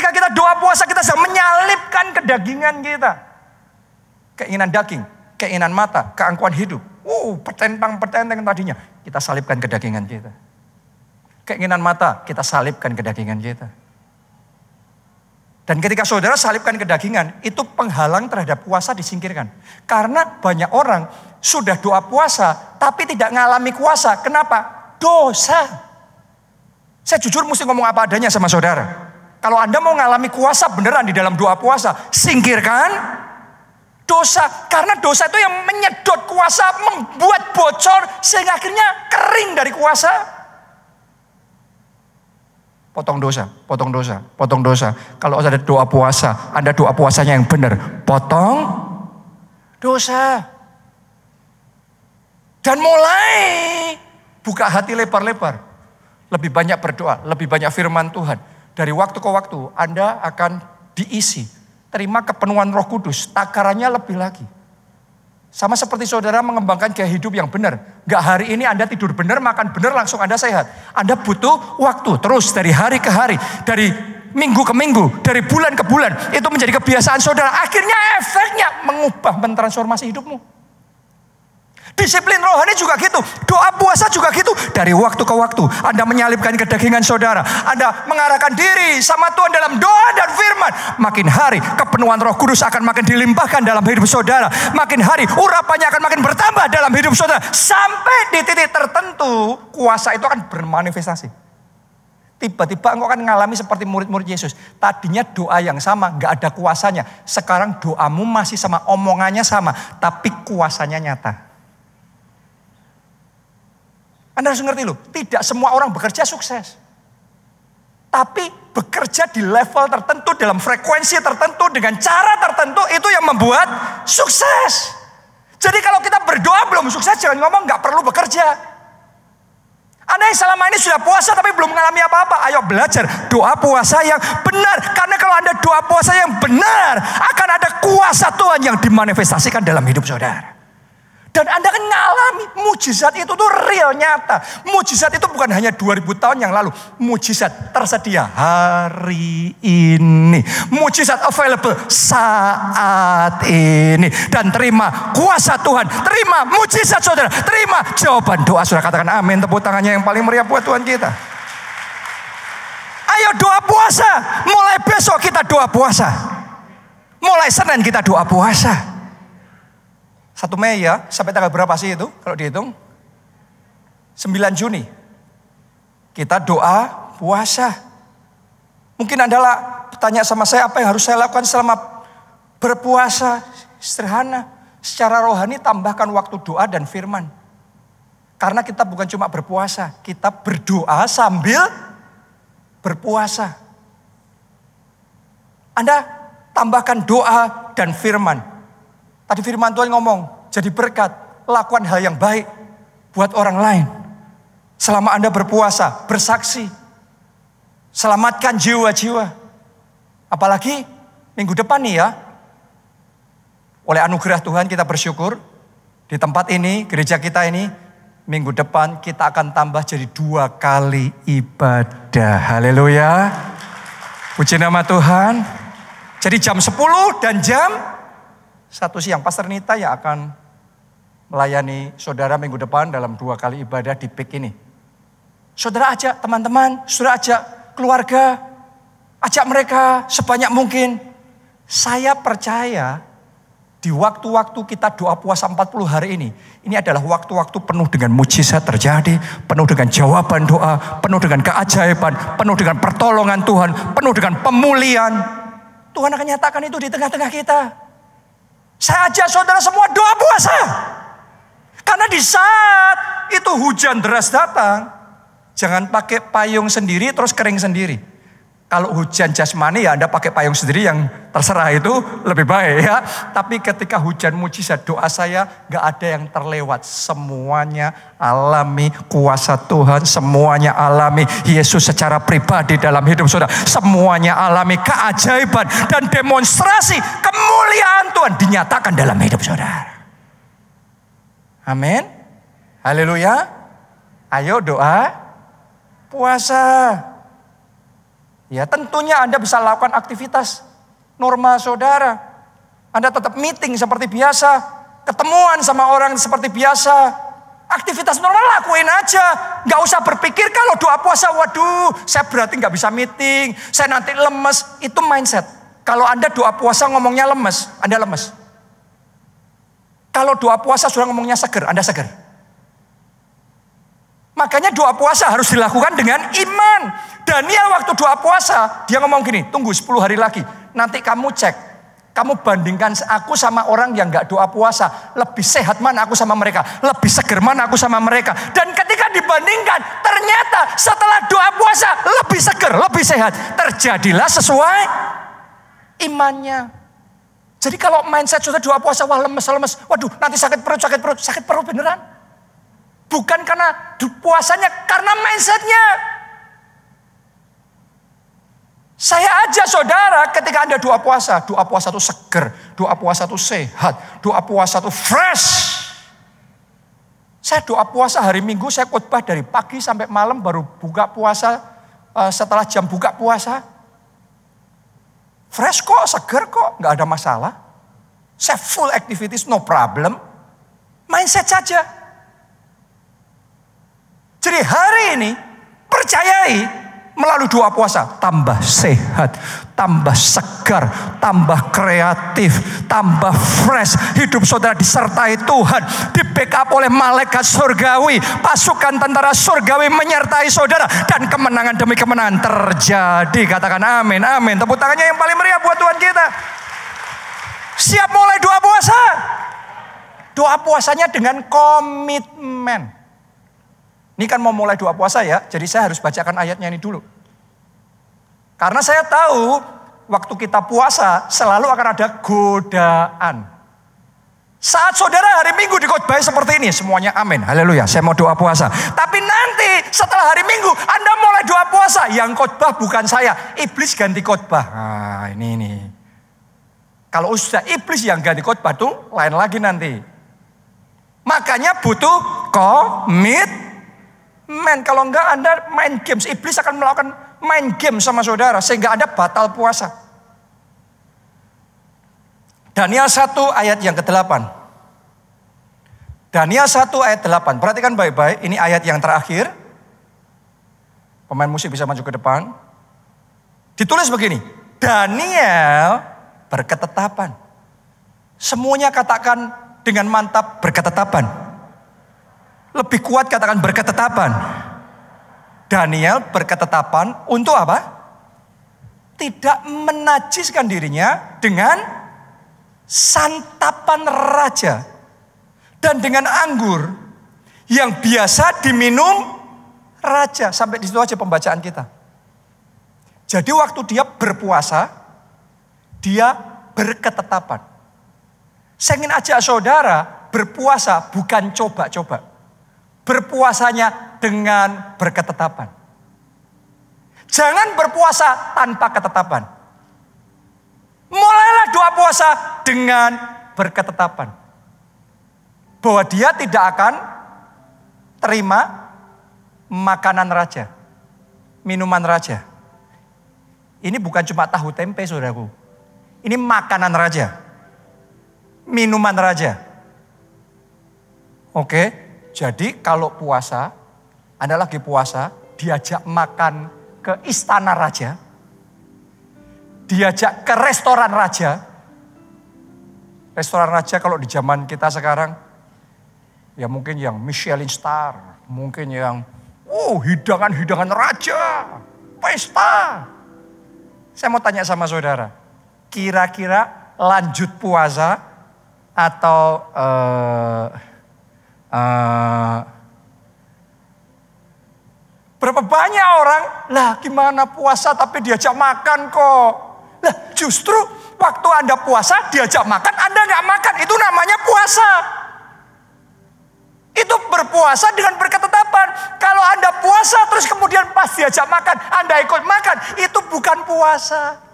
kita doa puasa, kita sedang menyalipkan kedagingan kita. Keinginan daging, keinginan mata, keangkuhan hidup. Pertentang tadinya. Kita salipkan kedagingan kita. Keinginan mata, kita salipkan kedagingan kita. Dan ketika saudara salipkan kedagingan, itu penghalang terhadap puasa disingkirkan. Karena banyak orang sudah doa puasa, tapi tidak mengalami kuasa. Kenapa? Dosa. Saya jujur mesti ngomong apa adanya sama saudara. Kalau Anda mau mengalami kuasa beneran di dalam doa puasa, singkirkan dosa. Karena dosa itu yang menyedot kuasa, membuat bocor, sehingga akhirnya kering dari kuasa. Potong dosa, potong dosa, potong dosa. Kalau ada doa puasa, Anda doa puasanya yang benar, potong dosa. Dan mulai buka hati lebar-lebar. Lebih banyak berdoa, lebih banyak firman Tuhan. Dari waktu ke waktu Anda akan diisi. Terima kepenuhan Roh Kudus, takarannya lebih lagi. Sama seperti saudara mengembangkan gaya hidup yang benar. Gak hari ini Anda tidur benar, makan benar, langsung Anda sehat. Anda butuh waktu terus dari hari ke hari. Dari minggu ke minggu, dari bulan ke bulan. Itu menjadi kebiasaan saudara. Akhirnya efeknya mengubah, mentransformasi hidupmu. Disiplin rohani juga gitu. Doa puasa juga gitu. Dari waktu ke waktu Anda menyalipkan kedagingan saudara. Anda mengarahkan diri sama Tuhan dalam doa dan firman. Makin hari kepenuhan Roh Kudus akan makin dilimpahkan dalam hidup saudara. Makin hari urapannya akan makin bertambah dalam hidup saudara. Sampai di titik tertentu kuasa itu akan bermanifestasi. Tiba-tiba engkau akan mengalami seperti murid-murid Yesus. Tadinya doa yang sama, gak ada kuasanya. Sekarang doamu masih sama, omongannya sama. Tapi kuasanya nyata. Anda harus ngerti loh, tidak semua orang bekerja sukses. Tapi bekerja di level tertentu, dalam frekuensi tertentu, dengan cara tertentu, itu yang membuat sukses. Jadi kalau kita berdoa belum sukses, jangan ngomong gak perlu bekerja. Anda yang selama ini sudah puasa tapi belum mengalami apa-apa, ayo belajar doa puasa yang benar. Karena kalau Anda doa puasa yang benar, akan ada kuasa Tuhan yang dimanifestasikan dalam hidup saudara. Dan Anda kan ngalami mujizat itu tuh real, nyata. Mujizat itu bukan hanya 2000 tahun yang lalu. Mujizat tersedia hari ini. Mujizat available saat ini. Dan terima kuasa Tuhan. Terima mujizat saudara. Terima jawaban doa saudara. Katakan amin. Tepuk tangannya yang paling meriah buat Tuhan kita. Ayo doa puasa. Mulai besok kita doa puasa. Mulai Senin kita doa puasa. 1 Mei ya, sampai tanggal berapa sih itu kalau dihitung? 9 Juni. Kita doa puasa. Mungkin Anda tanya sama saya apa yang harus saya lakukan selama berpuasa. Sederhana. Secara rohani tambahkan waktu doa dan firman. Karena kita bukan cuma berpuasa, kita berdoa sambil berpuasa. Anda tambahkan doa dan firman. Tadi firman Tuhan ngomong, jadi berkat, lakukan hal yang baik buat orang lain. Selama Anda berpuasa, bersaksi, selamatkan jiwa-jiwa. Apalagi minggu depan nih ya, oleh anugerah Tuhan kita bersyukur, di tempat ini, gereja kita ini, minggu depan kita akan tambah jadi 2 kali ibadah. Haleluya. Puji nama Tuhan. Jadi jam 10 dan jam 1 siang, Pastor Nita yang akan melayani saudara minggu depan dalam 2 kali ibadah di PIK ini. Saudara ajak teman-teman, saudara ajak keluarga, ajak mereka sebanyak mungkin. Saya percaya di waktu-waktu kita doa puasa 40 hari ini adalah waktu-waktu penuh dengan mujizat terjadi, penuh dengan jawaban doa, penuh dengan keajaiban, penuh dengan pertolongan Tuhan, penuh dengan pemulihan. Tuhan akan nyatakan itu di tengah-tengah kita. Saya ajak saudara semua doa puasa. Karena di saat itu hujan deras datang, jangan pakai payung sendiri terus kering sendiri. Kalau hujan jasmani ya Anda pakai payung sendiri yang terserah, itu lebih baik ya. Tapi ketika hujan mujizat, doa saya gak ada yang terlewat. Semuanya alami kuasa Tuhan, semuanya alami Yesus secara pribadi dalam hidup saudara. Semuanya alami keajaiban dan demonstrasi kemuliaan Tuhan dinyatakan dalam hidup saudara. Amin. Haleluya. Ayo doa puasa. Ya tentunya Anda bisa lakukan aktivitas normal saudara. Anda tetap meeting seperti biasa. Ketemuan sama orang seperti biasa. Aktivitas normal lakuin aja. Gak usah berpikir kalau doa puasa, waduh saya berarti gak bisa meeting. Saya nanti lemes. Itu mindset. Kalau Anda doa puasa ngomongnya lemes, Anda lemes. Kalau doa puasa sudah ngomongnya seger, Anda seger. Makanya doa puasa harus dilakukan dengan iman. Daniel waktu doa puasa, dia ngomong gini, tunggu 10 hari lagi. Nanti kamu cek, kamu bandingkan aku sama orang yang gak doa puasa. Lebih sehat mana aku sama mereka, lebih seger mana aku sama mereka. Dan ketika dibandingkan, ternyata setelah doa puasa lebih seger, lebih sehat. Terjadilah sesuai imannya. Jadi kalau mindset sudah doa puasa, wah lemes, waduh nanti sakit perut beneran. Bukan karena puasanya, karena mindsetnya. Saya aja saudara ketika Anda doa puasa itu seger, doa puasa itu sehat, doa puasa itu fresh. Saya doa puasa hari Minggu, saya khotbah dari pagi sampai malam baru buka puasa, setelah jam buka puasa. Fresh kok, seger kok, gak ada masalah. Saya full activities, no problem. Mindset saja. Jadi hari ini, percayai, melalui doa puasa, tambah sehat, tambah segar, tambah kreatif, tambah fresh. Hidup saudara disertai Tuhan, di backup oleh malaikat surgawi, pasukan tentara surgawi menyertai saudara. Dan kemenangan demi kemenangan terjadi. Katakan amin, amin. Tepuk tangannya yang paling meriah buat Tuhan kita. Siap mulai doa puasa. Doa puasanya dengan komitmen. Ini kan mau mulai doa puasa ya, jadi saya harus bacakan ayatnya ini dulu. Karena saya tahu waktu kita puasa selalu akan ada godaan. Saat saudara hari Minggu dikhotbah seperti ini, semuanya amin, haleluya, saya mau doa puasa. Tapi nanti setelah hari Minggu Anda mulai doa puasa, yang khotbah bukan saya, iblis ganti khotbah. Nah ini. Kalau sudah iblis yang ganti khotbah tuh lain lagi nanti. Makanya butuh komitmen. Kalau enggak Anda main games, iblis akan melakukan main game sama saudara sehingga Anda batal puasa. Daniel 1 ayat yang ke-8. Daniel 1 ayat 8. Perhatikan baik-baik, ini ayat yang terakhir. Pemain musik bisa maju ke depan. Ditulis begini, Daniel berketetapan. Semuanya katakan dengan mantap berketetapan. Lebih kuat katakan berketetapan. Daniel berketetapan untuk apa? Tidak menajiskan dirinya dengan santapan raja. Dan dengan anggur yang biasa diminum raja. Sampai di situ aja pembacaan kita. Jadi waktu dia berpuasa, dia berketetapan. Saya ingin ajak saudara berpuasa bukan coba-coba. Berpuasanya dengan berketetapan. Jangan berpuasa tanpa ketetapan. Mulailah doa puasa dengan berketetapan. Bahwa dia tidak akan terima makanan raja, minuman raja. Ini bukan cuma tahu tempe saudaraku. Ini makanan raja, minuman raja. Oke. Jadi kalau puasa, Anda lagi puasa, diajak makan ke istana raja, diajak ke restoran raja. Restoran raja kalau di zaman kita sekarang, ya mungkin yang Michelin star, mungkin yang hidangan-hidangan raja, pesta. Saya mau tanya sama saudara, kira-kira lanjut puasa atau berapa banyak orang, lah gimana puasa tapi diajak makan kok. Lah justru waktu Anda puasa diajak makan, Anda gak makan, itu namanya puasa. Itu berpuasa dengan berketetapan. Kalau Anda puasa terus kemudian pas diajak makan, Anda ikut makan, itu bukan puasa.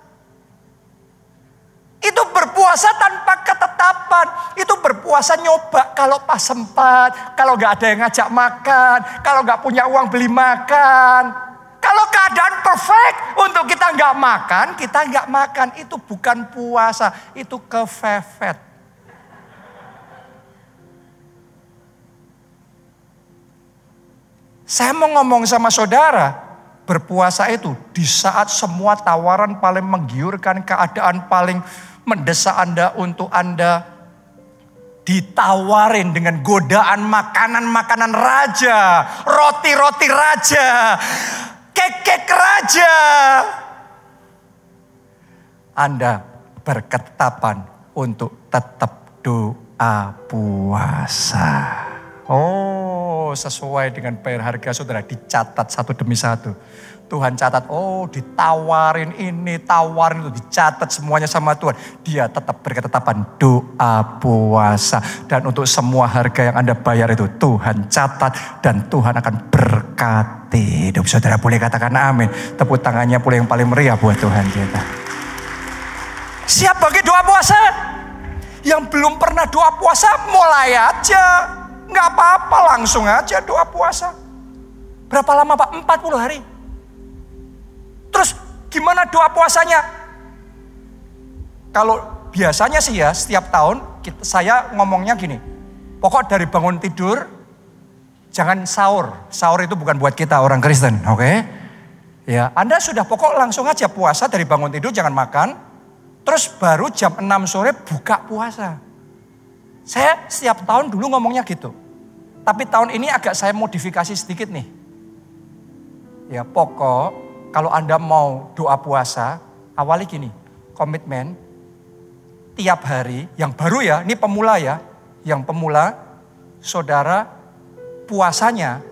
Itu berpuasa tanpa ketetapan. Itu berpuasa nyoba kalau pas sempat. Kalau gak ada yang ngajak makan. Kalau gak punya uang beli makan. Kalau keadaan perfect untuk kita gak makan, kita gak makan. Itu bukan puasa. Itu kefefet. Saya mau ngomong sama saudara. Berpuasa itu di saat semua tawaran paling menggiurkan, keadaan paling mendesak Anda untuk Anda ditawarin dengan godaan makanan-makanan raja, roti-roti raja. kekek raja. Anda berketetapan untuk tetap doa puasa. Oh, sesuai dengan bayar harga saudara, dicatat satu demi satu. Tuhan catat, oh ditawarin ini, tawarin itu, dicatat semuanya sama Tuhan. Dia tetap berketetapan doa puasa. Dan untuk semua harga yang Anda bayar itu Tuhan catat dan Tuhan akan berkati hidup saudara. Boleh katakan amin. Tepuk tangannya boleh yang paling meriah buat Tuhan kita. Siap bagi doa puasa? Yang belum pernah doa puasa mulai aja. Nggak apa-apa, langsung aja doa puasa. Berapa lama Pak? 40 hari. Terus gimana doa puasanya? Kalau biasanya sih ya setiap tahun saya ngomongnya gini. Pokok dari bangun tidur jangan sahur. Sahur itu bukan buat kita orang Kristen, oke? Ya, Anda sudah pokok langsung aja puasa dari bangun tidur jangan makan. Terus baru jam 6 sore buka puasa. Saya setiap tahun dulu ngomongnya gitu. Tapi tahun ini agak saya modifikasi sedikit nih. Ya pokok kalau Anda mau doa puasa, awali gini, komitmen tiap hari, yang baru ya, ini pemula ya, yang pemula, saudara puasanya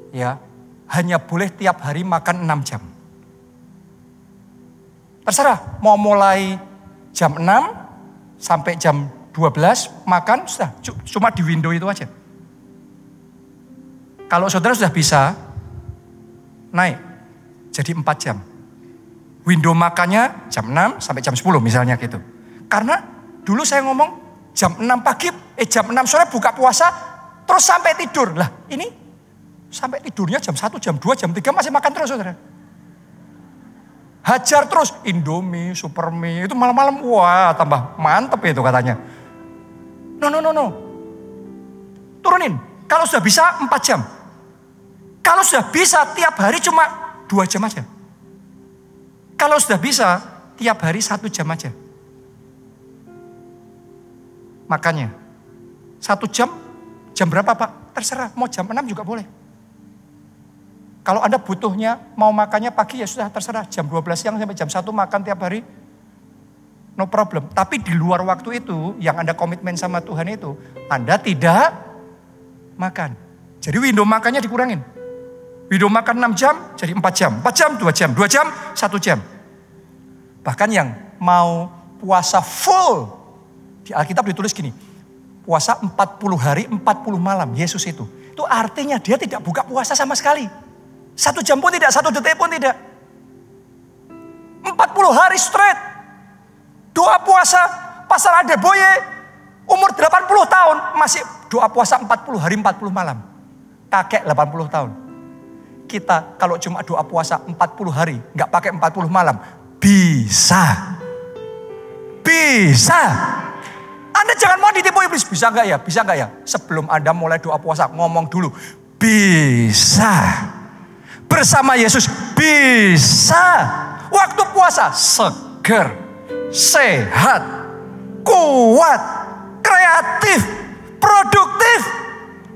ya hanya boleh tiap hari makan 6 jam. Terserah, mau mulai jam 6 sampai jam 12 makan, sudah cuma di window itu aja. Kalau saudara sudah bisa, naik. Jadi 4 jam. Window makannya jam 6 sampai jam 10 misalnya gitu. Karena dulu saya ngomong jam 6 pagi, jam 6 sore buka puasa, terus sampai tidur. Lah ini sampai tidurnya jam 1, jam 2, jam 3 masih makan terus saudara. Hajar terus, Indomie, Supermie, itu malam-malam, wah tambah mantep itu katanya. No. Turunin, kalau sudah bisa 4 jam. Kalau sudah bisa tiap hari cuma 2 jam aja. Kalau sudah bisa, tiap hari 1 jam aja. Makanya, 1 jam berapa Pak? Terserah, mau jam 6 juga boleh. Kalau Anda butuhnya, mau makannya pagi ya sudah terserah. Jam 12 siang sampai jam 1 makan tiap hari. No problem. Tapi di luar waktu itu, yang Anda komitmen sama Tuhan itu, Anda tidak makan. Jadi window makannya dikurangin. Window makan 6 jam, jadi 4 jam. 4 jam, 2 jam. 2 jam, 1 jam. Bahkan yang mau puasa full. Di Alkitab ditulis gini. Puasa 40 hari, 40 malam. Yesus itu. Itu artinya dia tidak buka puasa sama sekali. 1 jam pun tidak, 1 detik pun tidak. 40 hari straight. Doa puasa. Pastor Adeboye, umur 80 tahun. Masih doa puasa 40 hari, 40 malam. Kakek 80 tahun. Kita kalau cuma doa puasa 40 hari, nggak pakai 40 malam, bisa. Anda jangan mau ditipu iblis, bisa nggak ya? Bisa nggak ya? Sebelum Anda mulai doa puasa, ngomong dulu, bisa. Bersama Yesus, bisa. Waktu puasa, seger, sehat, kuat, kreatif, produktif,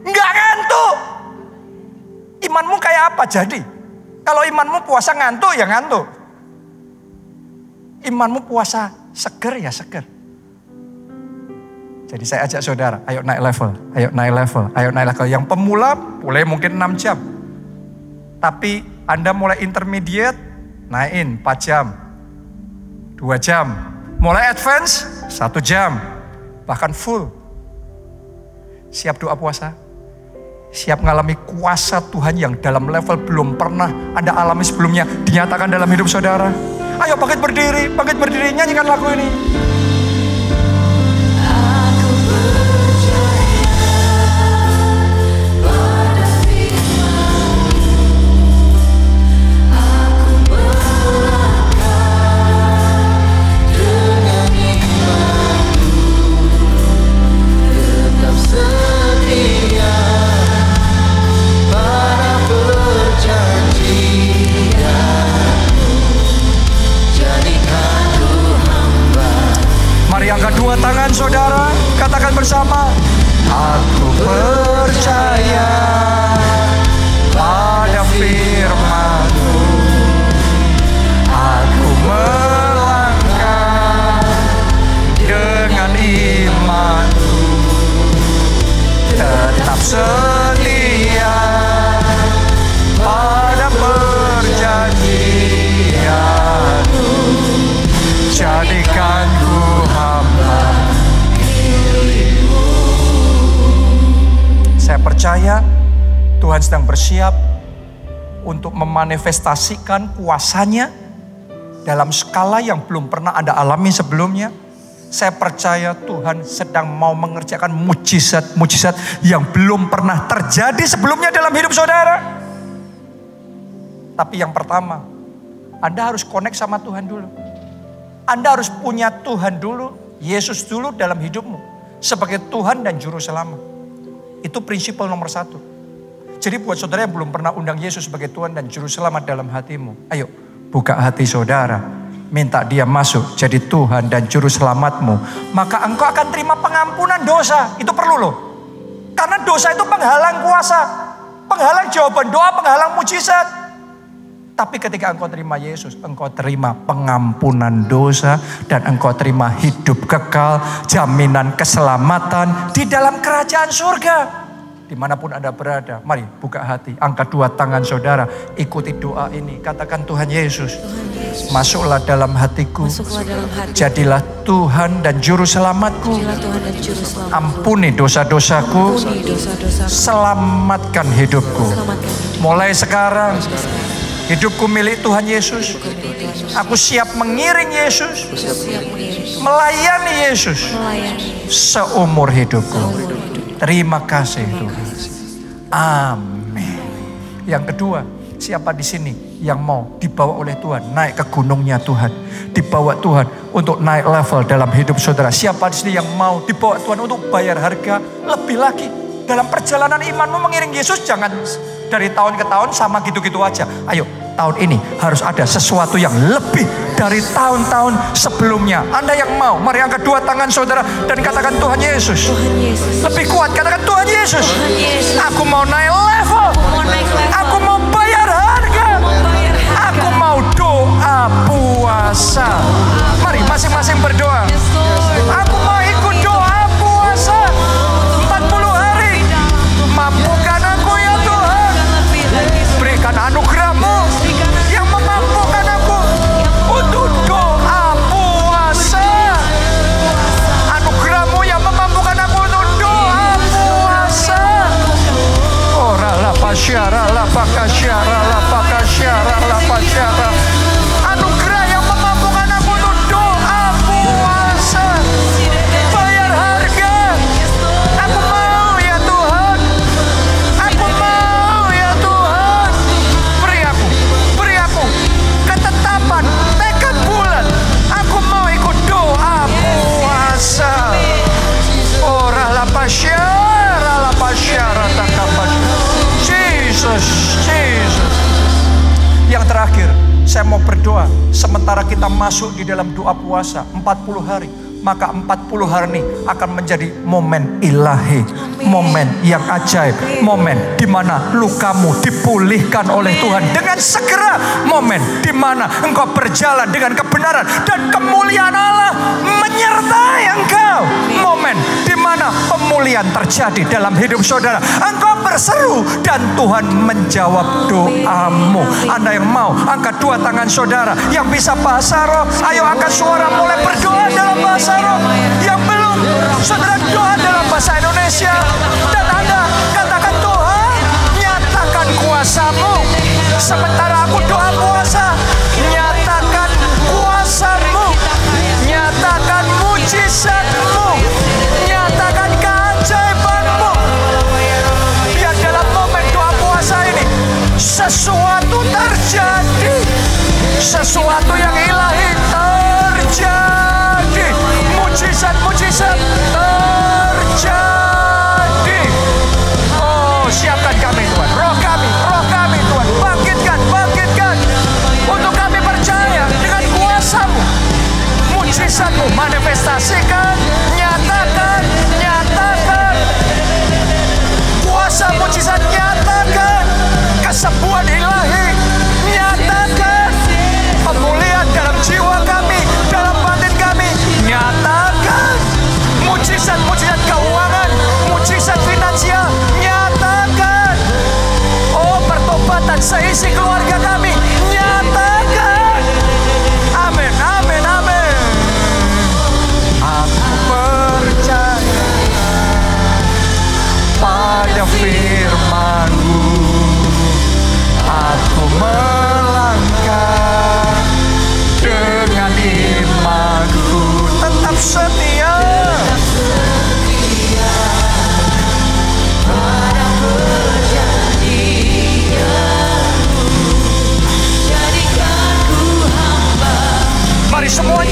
nggak ngantuk. Imanmu kayak apa jadi? Kalau imanmu puasa ngantuk ya ngantuk. Imanmu puasa seger ya seger. Jadi saya ajak saudara, ayo naik level, ayo naik level, ayo naik level. Yang pemula boleh mungkin 6 jam. Tapi Anda mulai intermediate, naikin 4 jam, 2 jam. Mulai advance, 1 jam. Bahkan full. Siap doa puasa? Siap mengalami kuasa Tuhan yang dalam level belum pernah Anda alami sebelumnya dinyatakan dalam hidup saudara. Ayo bangkit berdiri, nyanyikan lagu ini. Aku percaya pada firman-Mu, aku melangkah dengan iman-Ku, tetap setia. Mari angkat 2 tangan saudara, katakan bersama. Aku percaya pada firman-Mu, jadikan ku hamba. Saya percaya Tuhan sedang bersiap untuk memanifestasikan kuasa-Nya dalam skala yang belum pernah Anda alami sebelumnya. Saya percaya Tuhan sedang mau mengerjakan mujizat-mujizat yang belum pernah terjadi sebelumnya dalam hidup saudara. Tapi yang pertama, Anda harus connect sama Tuhan dulu. Anda harus punya Tuhan dulu, Yesus dulu dalam hidupmu sebagai Tuhan dan Juru Selamat. Itu prinsipal nomor 1. Jadi buat saudara yang belum pernah undang Yesus sebagai Tuhan dan Juru Selamat dalam hatimu, ayo buka hati saudara, minta Dia masuk jadi Tuhan dan Juru Selamatmu. Maka engkau akan terima pengampunan dosa. Itu perlu loh. Karena dosa itu penghalang kuasa, penghalang jawaban doa, penghalang mujizat. Tapi ketika engkau terima Yesus, engkau terima pengampunan dosa dan engkau terima hidup kekal, jaminan keselamatan di dalam kerajaan surga. Dimanapun Anda berada, mari buka hati, angkat 2 tangan saudara, ikuti doa ini. Katakan, Tuhan Yesus, masuklah dalam hatiku, jadilah Tuhan dan Juru Selamatku. Ampuni dosa-dosaku, selamatkan hidupku. Mulai sekarang, hidupku milik Tuhan Yesus. Aku siap mengiring Yesus, melayani Yesus seumur hidupku. Terima kasih Tuhan. Amin. Yang kedua, siapa di sini yang mau dibawa oleh Tuhan naik ke gunungnya Tuhan, dibawa Tuhan untuk naik level dalam hidup saudara? Siapa di sini yang mau dibawa Tuhan untuk bayar harga lebih lagi dalam perjalanan imanmu mengiring Yesus? Jangan dari tahun ke tahun sama gitu-gitu aja. Ayo, tahun ini harus ada sesuatu yang lebih dari tahun-tahun sebelumnya. Anda yang mau, mari angkat 2 tangan saudara dan katakan, Tuhan Yesus. Lebih kuat, katakan, Tuhan Yesus. Aku mau naik level. Aku mau bayar harga. Aku mau doa puasa. Mari masing-masing berdoa. Aku mau ikut doa puasa 40 hari. Mampukan aku ya Tuhan. Berikan anugerah-Mu yang memampukan aku untuk doa puasa. Anugerah-Mu yang memampukan aku untuk doa puasa. Ora la pasyara la pakasyara la pakasyara la pasyara. Anugerah yang memampukan aku untuk doa puasa. Bayar harga. Aku mau ya Tuhan. Aku mau ya Tuhan. Beri aku ketetapan, tekad bulat. Aku mau ikut doa puasa. Ora la pasyara takapas. Jesus. Yang terakhir, saya mau berdoa sementara kita masuk di dalam doa puasa 40 hari. Maka 40 hari ini akan menjadi momen ilahi, momen yang ajaib, momen di mana lukamu dipulihkan oleh Tuhan dengan segera, momen di mana engkau berjalan dengan kebenaran dan kemuliaan Allah menyertai engkau, momen di mana pemulihan terjadi dalam hidup saudara. Engkau berseru dan Tuhan menjawab doamu. Anda yang mau angkat 2 tangan saudara, yang bisa bahasa roh, ayo angkat suara mulai berdoa dalam bahasa roh. Yang belum, saudara doa dalam bahasa Indonesia. Dan Anda katakan, Tuhan nyatakan kuasa-Mu. Sementara aku doa puasa, nyatakan kuasa-Mu, nyatakan mujizat-Mu, nyatakan keajaiban-Mu. Biar dalam momen doa puasa ini sesuatu terjadi, sesuatu yang ilahi terjadi, mujizat-mujizat terjadi. Oh, siapkan kami Tuhan, roh kami Tuhan, bangkitkan untuk kami percaya dengan kuasa-Mu, mujizat-Mu, manifestasikan, nyatakan kuasa mujizat, nyatakan kesembuhan ilahi, nyatakan pemulihan dalam jiwa kami, dalam batin kami, nyatakan mujizat-mujizat keuangan, mujizat finansial, nyatakan pertobatan seisi keluarga kami, nyatakan. Amin.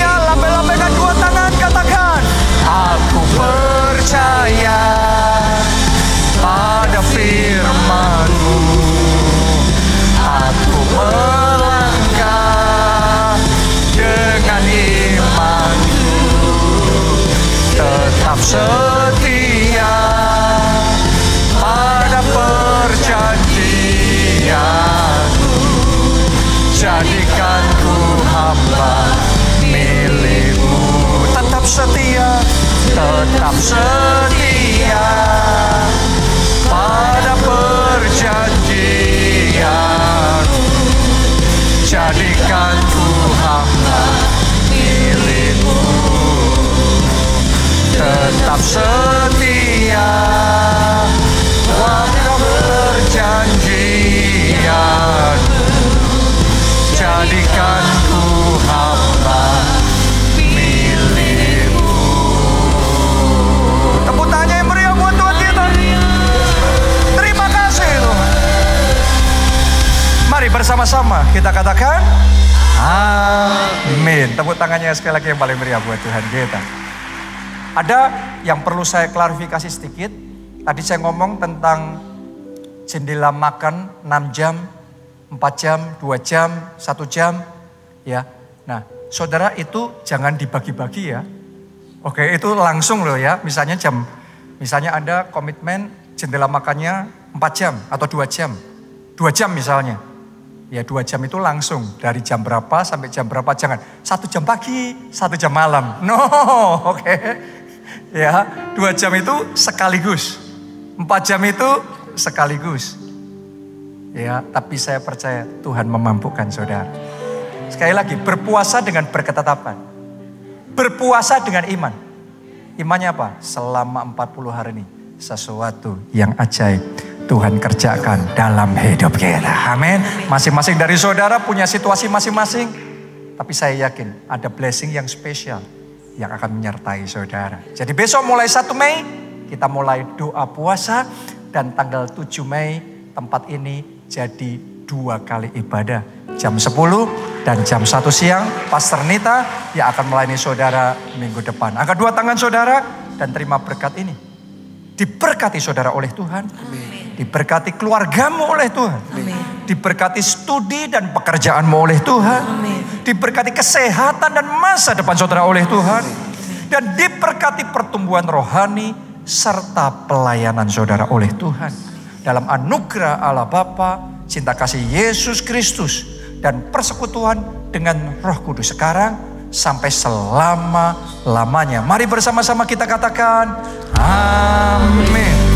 setia. Lambaikan dua tangan, katakan, aku percaya pada firman-Mu. Aku melangkah dengan iman-Ku, tetap setia pada perjanjian-Mu. Jadikan ku hamba milik-Mu. Tetap setia pada perjanjian-Mu. Jadikan ku hamba milik-Mu. Tetap setia pada perjanjian-Mu. Jadikan ku hamba milik-Mu. Tepuk tangan yang meriah buat Tuhan kita. Terima kasih Tuhan. Mari bersama-sama kita katakan amin. Tepuk tangannya sekali lagi yang paling meriah buat Tuhan kita. Ada yang perlu saya klarifikasi sedikit. Tadi saya ngomong tentang jendela makan 6 jam, 4 jam, 2 jam, 1 jam. Ya. Nah, saudara itu jangan dibagi-bagi ya. Oke, itu langsung loh ya. Misalnya Anda komitmen jendela makannya 4 jam atau 2 jam. 2 jam misalnya. Ya 2 jam itu langsung. Dari jam berapa sampai jam berapa. Jangan 1 jam pagi, 1 jam malam. No, oke. Ya, 2 jam itu sekaligus. 4 jam itu sekaligus. Ya, tapi saya percaya Tuhan memampukan saudara. Sekali lagi, berpuasa dengan berketetapan. Berpuasa dengan iman. Imannya apa? Selama 40 hari ini. Sesuatu yang ajaib Tuhan kerjakan dalam hidup kita. Amin. Masing-masing dari saudara punya situasi masing-masing. Tapi saya yakin ada blessing yang spesial yang akan menyertai saudara. Jadi besok mulai 1 Mei kita mulai doa puasa. Dan tanggal 7 Mei tempat ini jadi 2 kali ibadah. Jam 10 dan jam 1 siang. Pastor Nita yang akan melayani saudara minggu depan. Angkat 2 tangan saudara dan terima berkat ini. Diberkati saudara oleh Tuhan. Amin. Diberkati keluargamu oleh Tuhan. Amin. Diberkati studi dan pekerjaanmu oleh Tuhan. Amin. Diberkati kesehatan dan masa depan saudara oleh Tuhan. Amin. Dan diberkati pertumbuhan rohani serta pelayanan saudara oleh Tuhan. Dalam anugerah Allah Bapa, cinta kasih Yesus Kristus, dan persekutuan dengan Roh Kudus sekarang sampai selama-lamanya. Mari bersama-sama kita katakan amin.